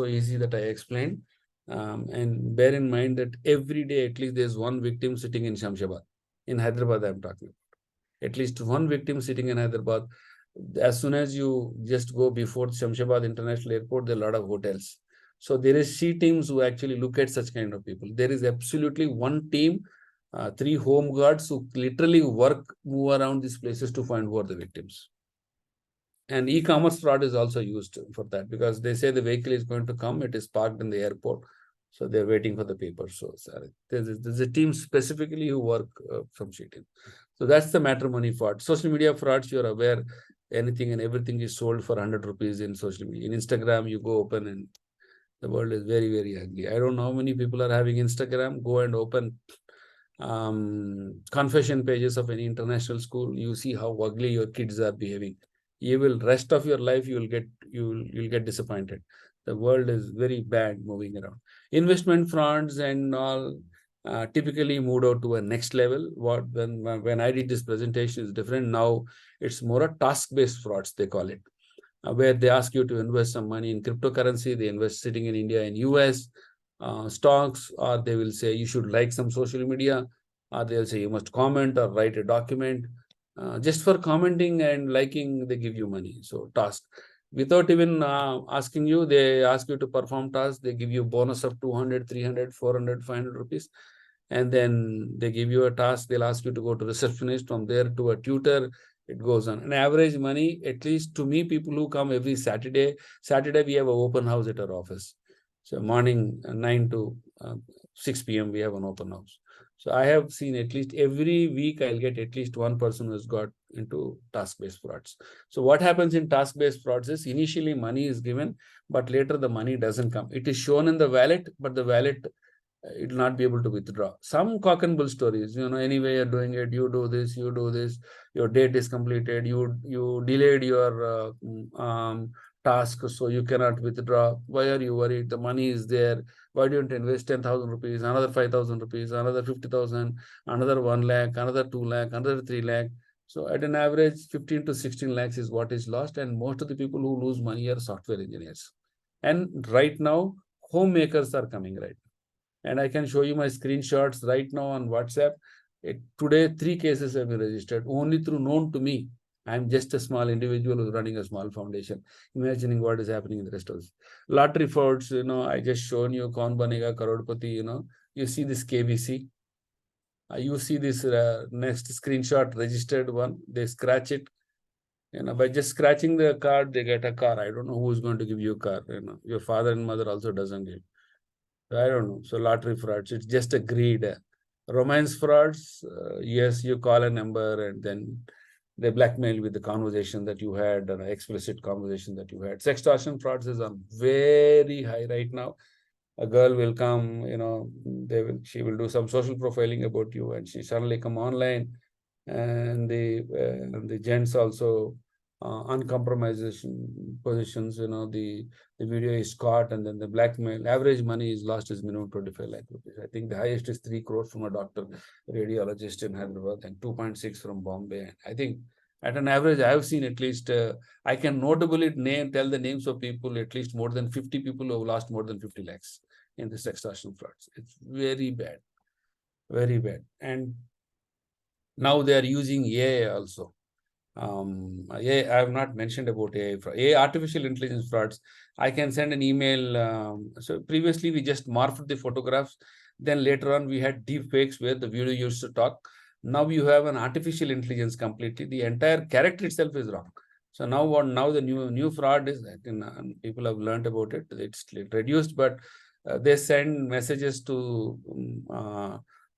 easy that I explained. And bear in mind that every day at least there's one victim sitting in Shamshabad. In Hyderabad, I'm talking about. At least one victim sitting in Hyderabad. As soon as you just go before Shamshabad International Airport, there are a lot of hotels. So there is C teams who actually look at such kind of people. There is absolutely one team, 3 home guards who literally move around these places to find who are the victims. And e-commerce fraud is also used for that, because they say the vehicle is going to come, it is parked in the airport. So they're waiting for the paper. So there's a team specifically who work from cheating. So that's the matrimony fraud. Social media frauds, you're aware, anything and everything is sold for 100 rupees in social media. In Instagram, you go open and the world is very, very ugly. I don't know how many people are having Instagram. Go and open confession pages of any international school. You see how ugly your kids are behaving. You will, rest of your life, you'll get disappointed. The world is very bad moving around. Investment frauds and all typically moved out to a next level. When I did this presentation is different. Now it's more a task-based frauds, they call it, where they ask you to invest some money in cryptocurrency. They invest sitting in India and US stocks, or they will say you should like some social media, or they'll say you must comment or write a document. Just for commenting and liking, they give you money. So task. Without even asking you, they ask you to perform tasks. They give you bonus of 200, 300, 400, 500 rupees. And then they give you a task. They'll ask you to go to receptionist, from there to a tutor. It goes on. An average money, at least to me, people who come every Saturday we have an open house at our office. So morning 9 to 6 p.m. we have an open house. So I have seen at least every week I'll get at least one person who's got into task-based frauds. So what happens in task-based frauds is initially money is given, but later the money doesn't come. It is shown in the wallet, but the wallet it will not be able to withdraw. Some cock and bull stories, anyway you're doing it, you do this, your date is completed, you delayed your task, so you cannot withdraw. Why are you worried? The money is there. Why don't you invest 10,000 rupees, another 5,000 rupees, another 50,000, another 1 lakh, another 2 lakh, another 3 lakh? So at an average, 15 to 16 lakhs is what is lost. And most of the people who lose money are software engineers. And right now, homemakers are coming right. And I can show you my screenshots right now on WhatsApp. Today, 3 cases have been registered only through known to me. I'm just a small individual who's running a small foundation, imagining what is happening in the rest of us. Lottery frauds, I just shown you Kaun Banega Karodpati, you see this KBC. You see this next screenshot, registered one, they scratch it. By just scratching the card, they get a car. I don't know who's going to give you a car. Your father and mother also doesn't give. I don't know. So lottery frauds, it's just a greed. Romance frauds, yes, you call a number and then they blackmail with the conversation that you had, an explicit conversation that you had. Sextortion frauds is on very high right now. A girl will come, she will do some social profiling about you, and she suddenly come online, and the gents also uncompromised positions. The video is caught, and then the blackmail. Average money is lost is minimum 25 lakh rupees. I think the highest is 3 crores from a doctor, radiologist in Hyderabad, and 2.6 from Bombay. I think at an average, I have seen at least, I can notably tell the names of people, at least more than 50 people who have lost more than 50 lakhs in this extortion frauds. It's very bad, very bad. And now they are using AI also. AI, I have not mentioned about AI. AI, artificial intelligence frauds. I can send an email. So previously we just morphed the photographs. Then later on we had deep fakes where the video used to talk. Now you have an artificial intelligence completely. The entire character itself is wrong. So now the new fraud is that people have learned about it. It's reduced, but they send messages to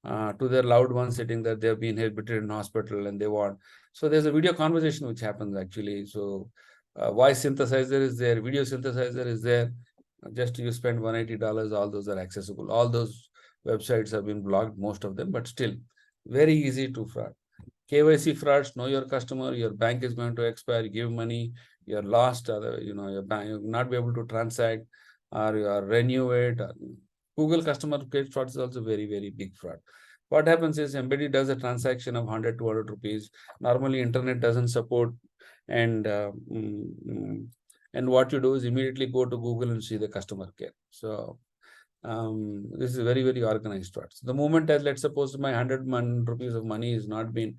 their loved ones sitting that they have been admitted in hospital and they want. So there's a video conversation which happens actually. So voice synthesizer is there, video synthesizer is there. Just you spend $180, all those are accessible. All those websites have been blocked, most of them, but still very easy to fraud. KYC frauds, know your customer, your bank is going to expire, give money, you're lost, your bank, you will not be able to transact, or you are renew it. Google customer credit fraud is also very, very big fraud. What happens is somebody does a transaction of 100, 200 rupees. Normally, internet doesn't support, and what you do is immediately go to Google and see the customer care. So this is very, very organized fraud. So the moment that, let's suppose my 100 rupees of money is not been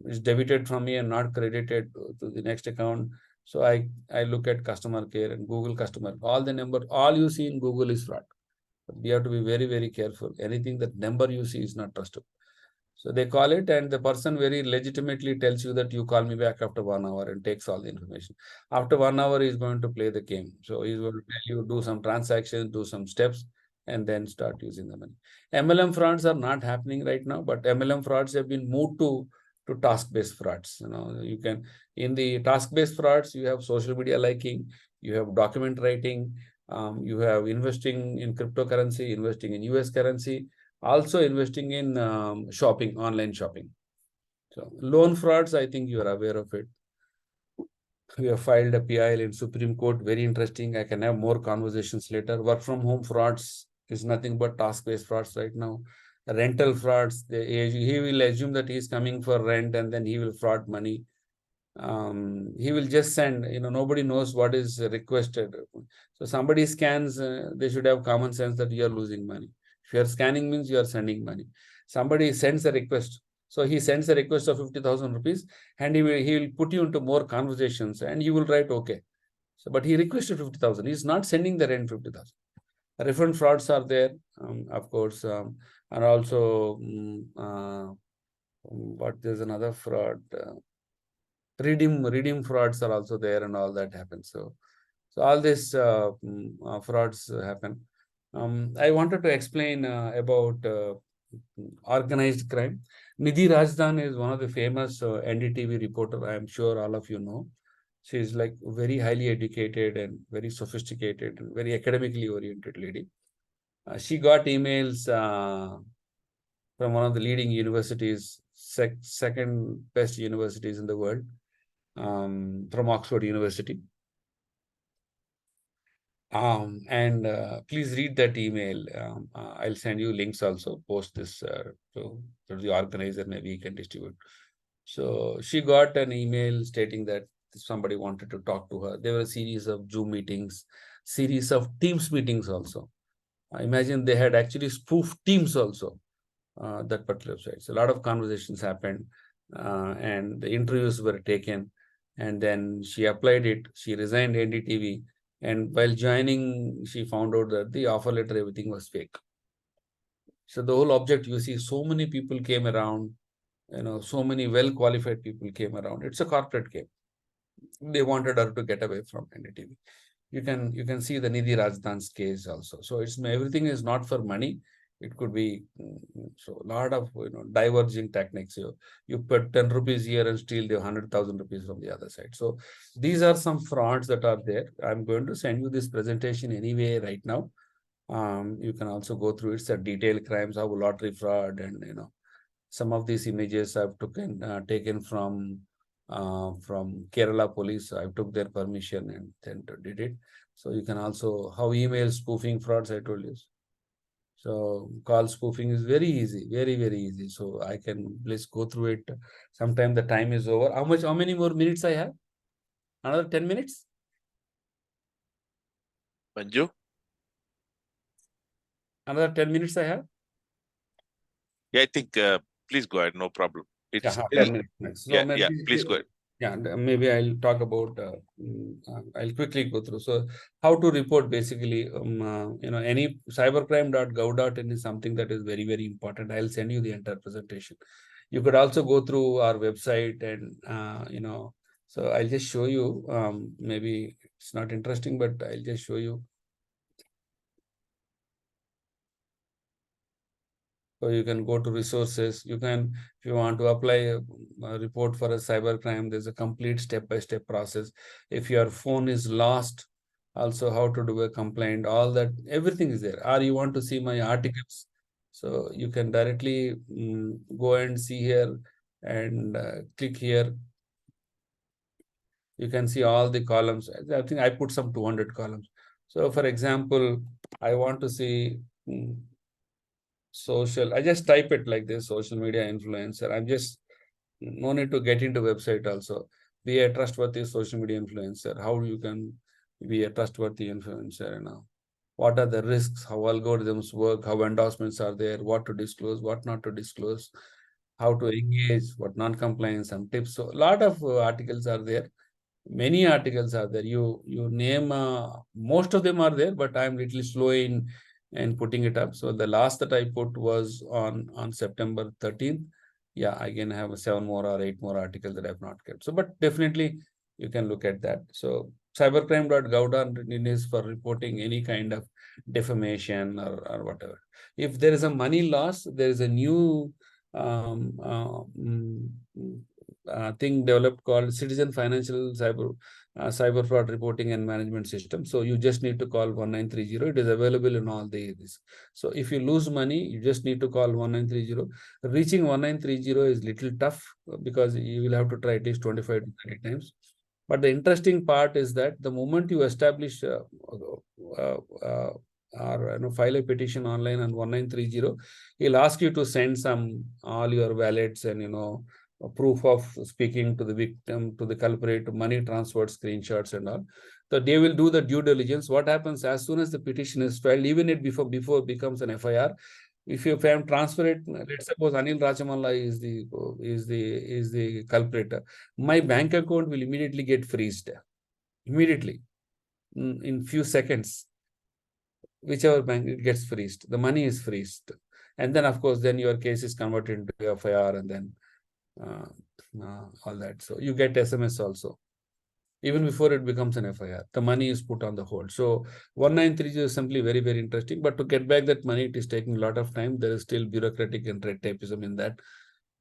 is debited from me and not credited to the next account. So I look at customer care and Google customer. All you see in Google is fraud. You have to be very, very careful. Anything that number you see is not trustable. So they call it, and the person very legitimately tells you that you call me back after 1 hour and takes all the information. After 1 hour, he's going to play the game. So he's going to tell you, do some transactions, do some steps, and then start using the money. MLM frauds are not happening right now, but MLM frauds have been moved to task-based frauds. You can, in the task-based frauds, you have social media liking, you have document writing, you have investing in cryptocurrency, investing in US currency, also investing in shopping, online shopping. So loan frauds, I think you are aware of it. We have filed a PIL in Supreme Court. Very interesting. I can have more conversations later. Work from home frauds is nothing but task-based frauds right now. Rental frauds, he will assume that he is coming for rent and then he will fraud money. He will just send, nobody knows what is requested. So somebody scans, they should have common sense that you are losing money. If you are scanning means you are sending money. Somebody sends a request. So he sends a request of 50,000 rupees and he will put you into more conversations and you will write okay. So, but he requested 50,000. He's not sending the rent 50,000. Refund frauds are there, of course, and also what there's another fraud. Redeem frauds are also there, and all that happens. So all these frauds happen. I wanted to explain about organized crime. Nidhi Rajdan is one of the famous NDTV reporter. I am sure all of you know. She is like very highly educated and very sophisticated, and very academically oriented lady. She got emails from one of the leading universities, second best universities in the world, from Oxford University. And please read that email. I'll send you links also, post this to the organizer, maybe he can distribute. So she got an email stating that somebody wanted to talk to her. There were a series of Zoom meetings, series of Teams meetings also. I imagine they had actually spoofed Teams also, that particular website. So a lot of conversations happened, and the interviews were taken. And then she applied it. She resigned NDTV. And while joining, she found out that the offer letter, everything was fake. So the whole object, you see, so many people came around, so many well-qualified people came around. It's a corporate game. They wanted her to get away from NDTV. You can see the Nidhi Rajdan's case also. So it's everything is not for money. It could be so a lot of diverging techniques. You put 10 rupees here and steal the 100,000 rupees from the other side. So these are some frauds that are there. I'm going to send you this presentation anyway right now. You can also go through it's a detailed crimes, how lottery fraud, and some of these images I've taken from Kerala police. I took their permission and then did it. So you can also how email spoofing frauds I told you. So call spoofing is very easy, very, very easy. So I can please go through it. Sometime the time is over. How many more minutes I have? Another 10 minutes? Manju? Another 10 minutes I have? Yeah, I think please go ahead. No problem. It's 10 minutes. So yeah, maybe, yeah. Please go ahead. Yeah, maybe I'll talk about. I'll quickly go through. So, how to report basically? Any cybercrime.gov.in is something that is very, very important. I'll send you the entire presentation. You could also go through our website and So I'll just show you. Maybe it's not interesting, but I'll just show you. So you can go to resources. You can, if you want to apply a report for a cyber crime, there's a complete step-by-step process. If your phone is lost, also how to do a complaint, all that, everything is there. Or you want to see my articles. So you can directly go and see here and click here. You can see all the columns. I think I put some 200 columns. So for example, I want to see social, I just type it like this, social media influencer. I'm just no need to get into website also. Be a trustworthy social media influencer. How you can be a trustworthy influencer, what are the risks, how algorithms work, how endorsements are there, what to disclose, what not to disclose, how to engage, what non-compliance, some tips. So a lot of articles are there. Many articles are there. You name most of them are there, but I'm little slow in putting it up. So the last that I put was on September 13th. Yeah, again I have 7 more or 8 more articles that I've not kept. So, but definitely you can look at that. So cybercrime.gov.in is for reporting any kind of defamation or whatever. If there is a money loss, there is a new thing developed called Citizen Financial Cyber Fraud Reporting and Management System. So you just need to call 1930. It is available in all this. So if you lose money, you just need to call 1930. Reaching 1930 is little tough because you will have to try at least 25 to 30 times. But the interesting part is that the moment you establish or file a petition online on 1930, he'll ask you to send all your wallets and a proof of speaking to the victim, to the culprit, money transferred screenshots and all. So they will do the due diligence. What happens as soon as the petition is filed, even it before it becomes an FIR, if you transfer it, let's suppose Anil Rajamalla is the culprit, my bank account will immediately get freezed. Immediately, in few seconds, whichever bank it gets freezed, the money is freezed, and then of course then your case is converted into FIR and then all that. So you get SMS also. even before it becomes an FIR. The money is put on the hold. So 1930 is simply very, very interesting. But to get back that money, it is taking a lot of time. There is still bureaucratic and red tapeism in that.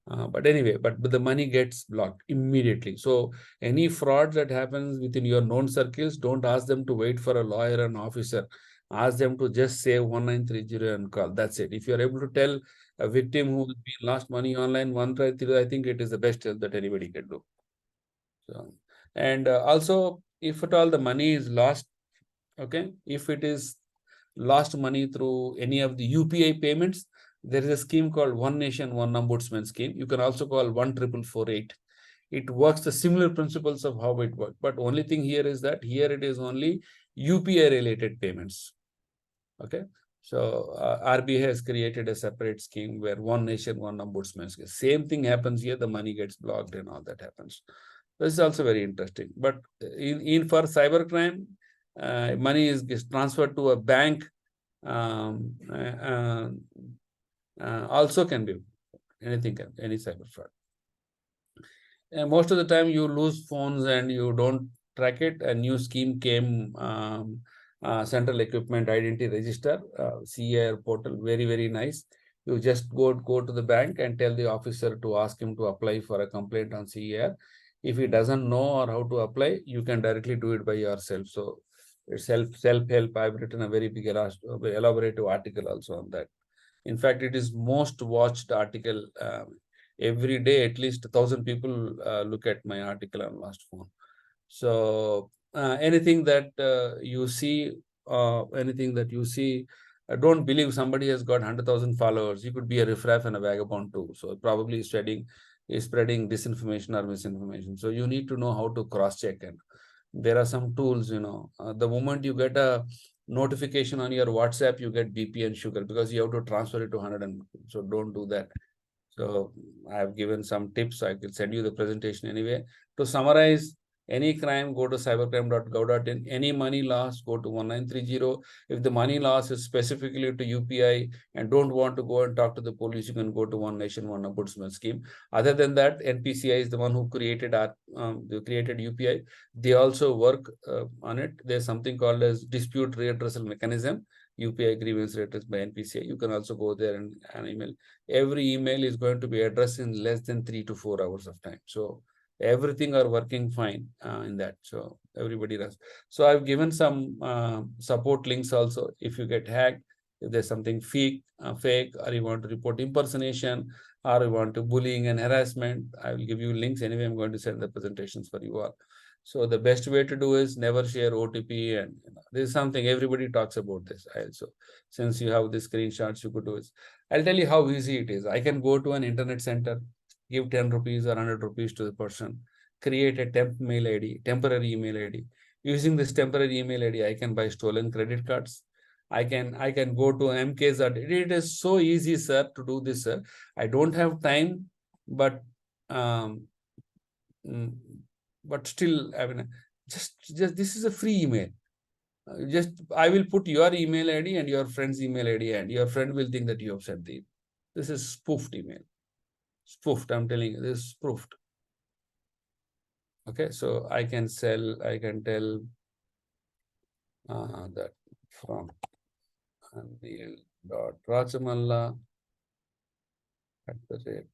But anyway, but the money gets blocked immediately. So any fraud that happens within your known circles, don't ask them to wait for a lawyer and officer. Ask them to just save 1930 and call. That's it. If you're able to tell a victim who has been lost money online 130, I think it is the best help that anybody can do. So, and also, if at all the money is lost, okay, if it is lost money through any of the UPI payments, there is a scheme called One Nation, One Ombudsman scheme. You can also call 14448. It works the similar principles of how it works. But only thing here is that here it is only UPI related payments. Okay. So RBI has created a separate scheme where One Nation, One Ombudsman scheme. Same thing happens here. The money gets blocked and all that happens. This is also very interesting. But in for cybercrime, money is transferred to a bank. Also can be anything, any cyber fraud. And most of the time you lose phones and you don't track it. A new scheme came, Central Equipment Identity Register, CAR portal, very, very nice. You just go to the bank and tell the officer to ask him to apply for a complaint on CAR. If he doesn't know or how to apply, you can directly do it by yourself. So it's self-help. I've written a very big elaborative article also on that. In fact, it is most watched article. Every day, at least 1,000 people look at my article on last phone. So anything that you see, don't believe somebody has got 100,000 followers. You could be a riffraff and a vagabond too. So probably spreading disinformation or misinformation. So you need to know how to cross check, and there are some tools. The moment you get a notification on your WhatsApp, you get BP and sugar because you have to transfer it to 100, and so don't do that. So I have given some tips. I can send you the presentation anyway. To summarize, any crime, go to cybercrime.gov.in. Any money loss, go to 1930. If the money loss is specifically to UPI and don't want to go and talk to the police, you can go to One Nation, One Ombudsman scheme. Other than that, NPCI is the one who created UPI. They also work on it. There's something called as dispute redressal mechanism. UPI grievance redress by NPCI. You can also go there and email. Every email is going to be addressed in less than 3 to 4 hours of time. So everything are working fine in that. So everybody does. So I've given some support links also. If you get hacked, if there's something fake, or you want to report impersonation, or you want to bullying and harassment, I will give you links. Anyway, I'm going to send the presentations for you all. So the best way to do is never share OTP, and this is something everybody talks about this. Also, since you have the screenshots, you could do it. I'll tell you how easy it is. I can go to an internet center, give 10 rupees or 100 rupees to the person, create a temporary email ID. Using this temporary email ID, I can buy stolen credit cards. I can go to MK's. It is so easy, sir, to do this, sir. I don't have time, but but still, I mean, just this is a free email. Just I will put your email ID and your friend's email ID, and your friend will think that you have sent the. This is spoofed email. Spoofed. I'm telling you, this is spoofed. Okay, so I can tell that from anil.rajamalla @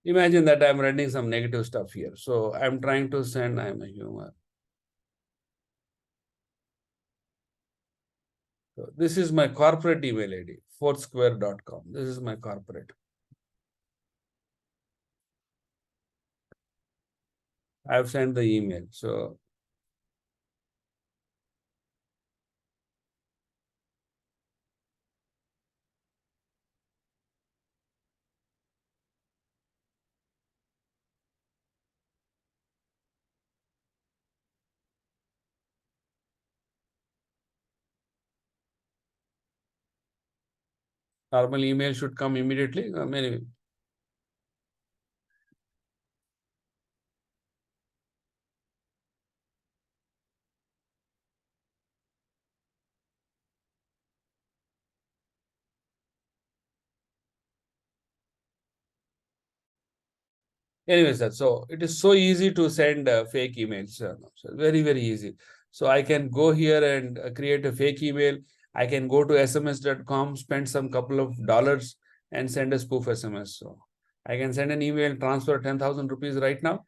Imagine that I'm writing some negative stuff here. So I'm trying to send, I'm a humor. So this is my corporate email ID, foursquare.com. This is my corporate. I've sent the email. So normal email should come immediately. Anyway, Anyway, sir, so it is so easy to send fake emails. So very, very easy. So I can go here and create a fake email. I can go to sms.com, spend some couple of dollars and send a spoof SMS. So I can send an email, transfer 10,000 rupees right now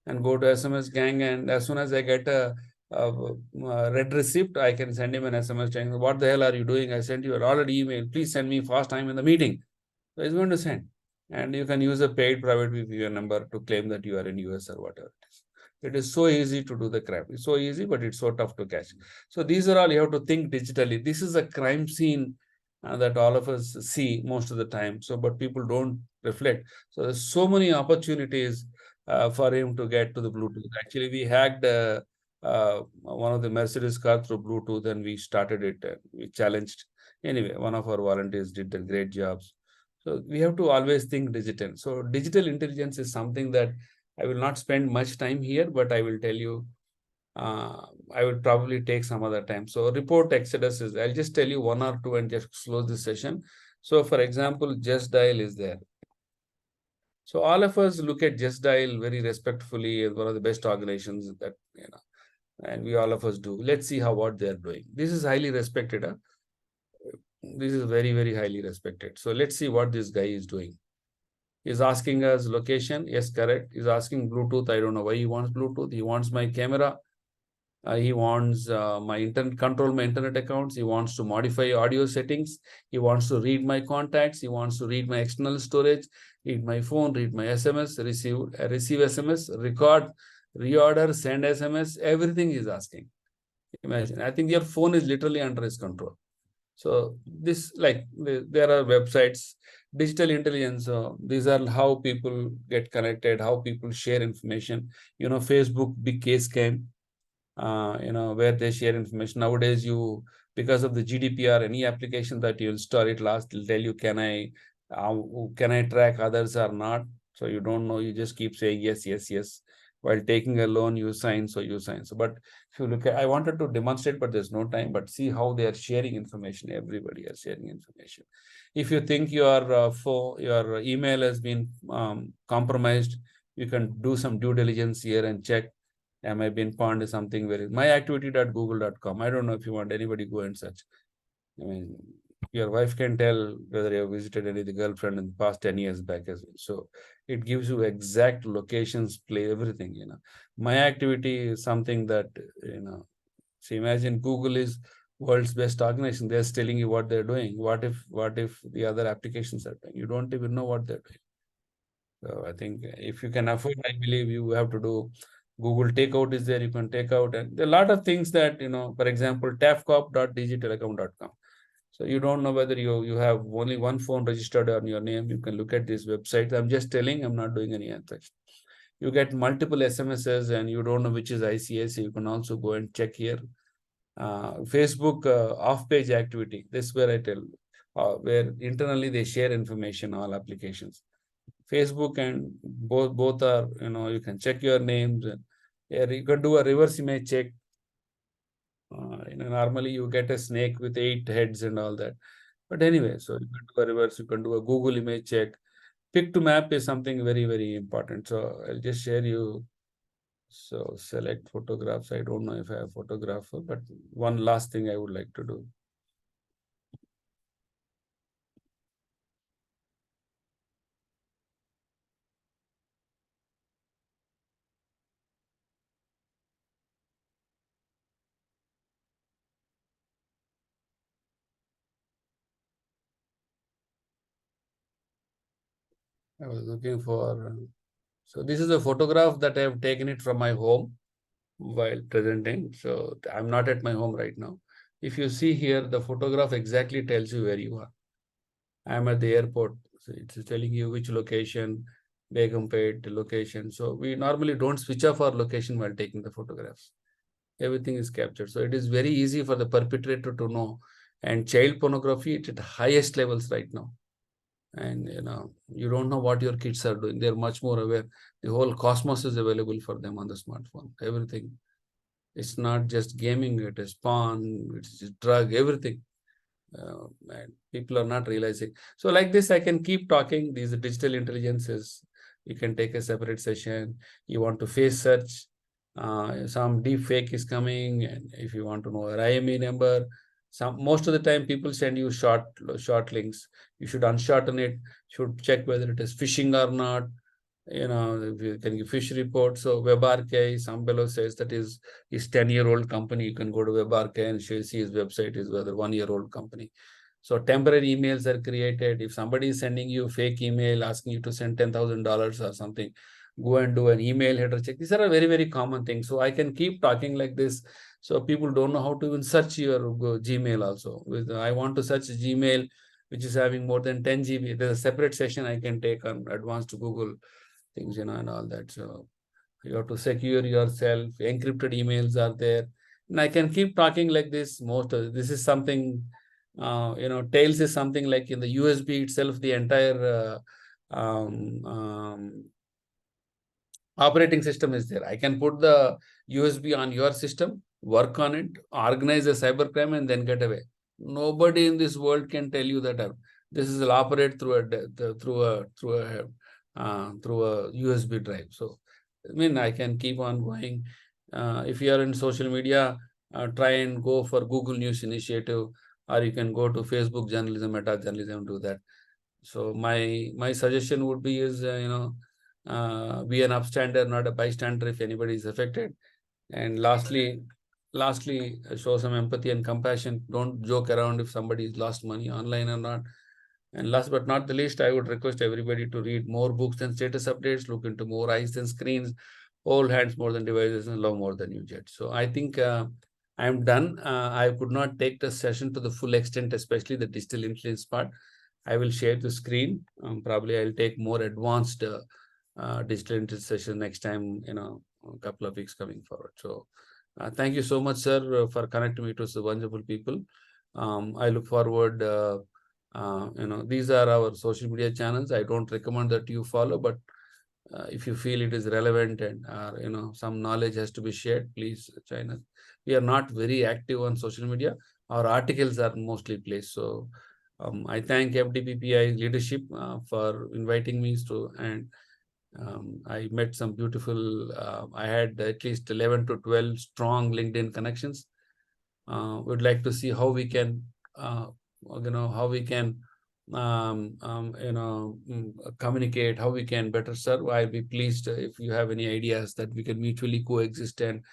and go to SMS gang. And as soon as I get a red receipt, I can send him an SMS saying, what the hell are you doing? I sent you an already email. Please send me fast. I'm in the meeting. So he's going to send. And you can use a paid private VPN number to claim that you are in US or whatever it is. It is so easy to do the crime. It's so easy, but it's so tough to catch. So these are all you have to think digitally. This is a crime scene that all of us see most of the time. So, but people don't reflect. So there's so many opportunities for him to get to the Bluetooth. Actually, we hacked one of the Mercedes car through Bluetooth, and we started it. We challenged. Anyway, one of our volunteers did a great jobs. So we have to always think digital. So digital intelligence is something that I will not spend much time here, but I will tell you, I will probably take some other time. So report Exodus is, I'll just tell you one or two and just close this session. So for example, Just Dial is there. So all of us look at Just Dial very respectfully as one of the best organizations that, and we all of us do. Let's see what they're doing. This is highly respected. This is very, very highly respected. So let's see what this guy is doing. He's asking us location. Yes, correct. He's asking Bluetooth. I don't know why he wants Bluetooth. He wants my camera. He wants my internet, control my internet accounts. He wants to modify audio settings. He wants to read my contacts. He wants to read my external storage, read my phone, read my SMS, receive SMS, record, reorder, send SMS. Everything he's asking. Imagine. I think your phone is literally under his control. So this, like, there are websites, digital intelligence. These are how people get connected, how people share information. Facebook big case came, where they share information. Nowadays, because of the GDPR, any application that you install it last will tell you, can I track others or not? So you don't know, you just keep saying yes, yes, yes. While taking a loan, you sign, so you sign. So, but if you look at, I wanted to demonstrate, but there's no time, but see how they are sharing information. Everybody is sharing information. If you think your email has been compromised, you can do some due diligence here and check, am I been pawned is something very, myactivity.google.com. I don't know if you want anybody go and search. I mean, your wife can tell whether you have visited any of the girlfriend in the past 10 years back as well. So it gives you exact locations, play everything, My activity is something that, so imagine Google is world's best organization. They're telling you what they're doing. What if the other applications are doing? You don't even know what they're doing. So I think if you can afford, I believe you have to do Google Takeout is there. You can take out, and there are a lot of things that, for example, tafcop.digitelecom.com. So you don't know whether you have only one phone registered on your name. You can look at these websites. I'm just telling, I'm not doing any transaction. You get multiple SMSs and you don't know which is ICS. You can also go and check here. Facebook off-page activity. This is where I tell, where internally they share information, all applications. Facebook and both are, you can check your names, and you can do a reverse image check. Normally you get a snake with 8 heads and all that. But anyway, so you can do a reverse, you can do a Google image check. Pick to map is something very, very important. So I'll just share you. So select photographs. I don't know if I have a photographer, but one last thing I would like to do. I was looking for, so this is a photograph that I have taken it from my home while presenting. So I'm not at my home right now. If you see here, the photograph exactly tells you where you are. I'm at the airport. So it's telling you which location, Begumpet location. So we normally don't switch off our location while taking the photographs. Everything is captured. So it is very easy for the perpetrator to know. And child pornography, it's at the highest levels right now. And you don't know what your kids are doing. They're much more aware. The whole cosmos is available for them on the smartphone. Everything. It's not just gaming, it is porn, it's just drug, everything. And people are not realizing. So like this, I can keep talking. These digital intelligences. you can take a separate session. You want to face search, some deep fake is coming, and if you want to know your IME number, most of the time people send you short links. You should unshorten it, should check whether it is phishing or not. If you can give fish report. So WebRK, some fellow says that is 10-year-old company. You can go to WebRK and see his website is whether 1-year-old company. So temporary emails are created. If somebody is sending you fake email asking you to send $10,000 or something, go and do an email header check. These are a very, very common things. So I can keep talking like this. So people don't know how to even search your Gmail also. I want to search Gmail, which is having more than 10 GB. There's a separate session I can take on advanced Google things, and all that. So you have to secure yourself. Encrypted emails are there. And I can keep talking like this. This is something, Tails is something like in the USB itself, the entire operating system is there. I can put the USB on your system, work on it, organize a cybercrime, and then get away. Nobody in this world can tell you that this will operate through a USB drive. So, I can keep on going. If you are in social media, try and go for Google News Initiative, or you can go to Facebook Journalism, Meta Journalism, do that. So my suggestion would be is, be an upstander, not a bystander if anybody is affected. And lastly, show some empathy and compassion. Don't joke around if somebody has lost money online or not. And last but not the least, I would request everybody to read more books than status updates, look into more eyes than screens, hold hands more than devices, and love more than you jet. So I think I'm done. I could not take the session to the full extent, especially the digital influence part. I will share the screen. Probably I'll take more advanced digital influence session next time, a couple of weeks coming forward. So thank you so much, sir, for connecting me to the wonderful people. I look forward. These are our social media channels. I don't recommend that you follow, but if you feel it is relevant and some knowledge has to be shared, please join us. We are not very active on social media. Our articles are mostly placed. So I thank FDPPI leadership for inviting me to, and I met some beautiful, I had at least 11 to 12 strong LinkedIn connections. We'd like to see how we can, communicate, how we can better serve. I'll be pleased if you have any ideas that we can mutually coexist and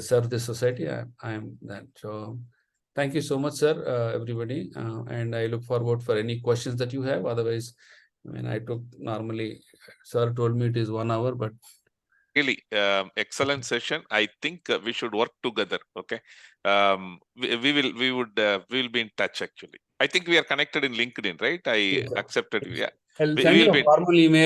serve the society. I am that. So thank you so much, sir, everybody. And I look forward for any questions that you have. Otherwise, I took normally, sir told me it is 1 hour, but really excellent session. I think we should work together. Okay, we will be in touch. Actually, I think we are connected in LinkedIn, right? I accepted you. Yeah, I'll we send will you be a formal email.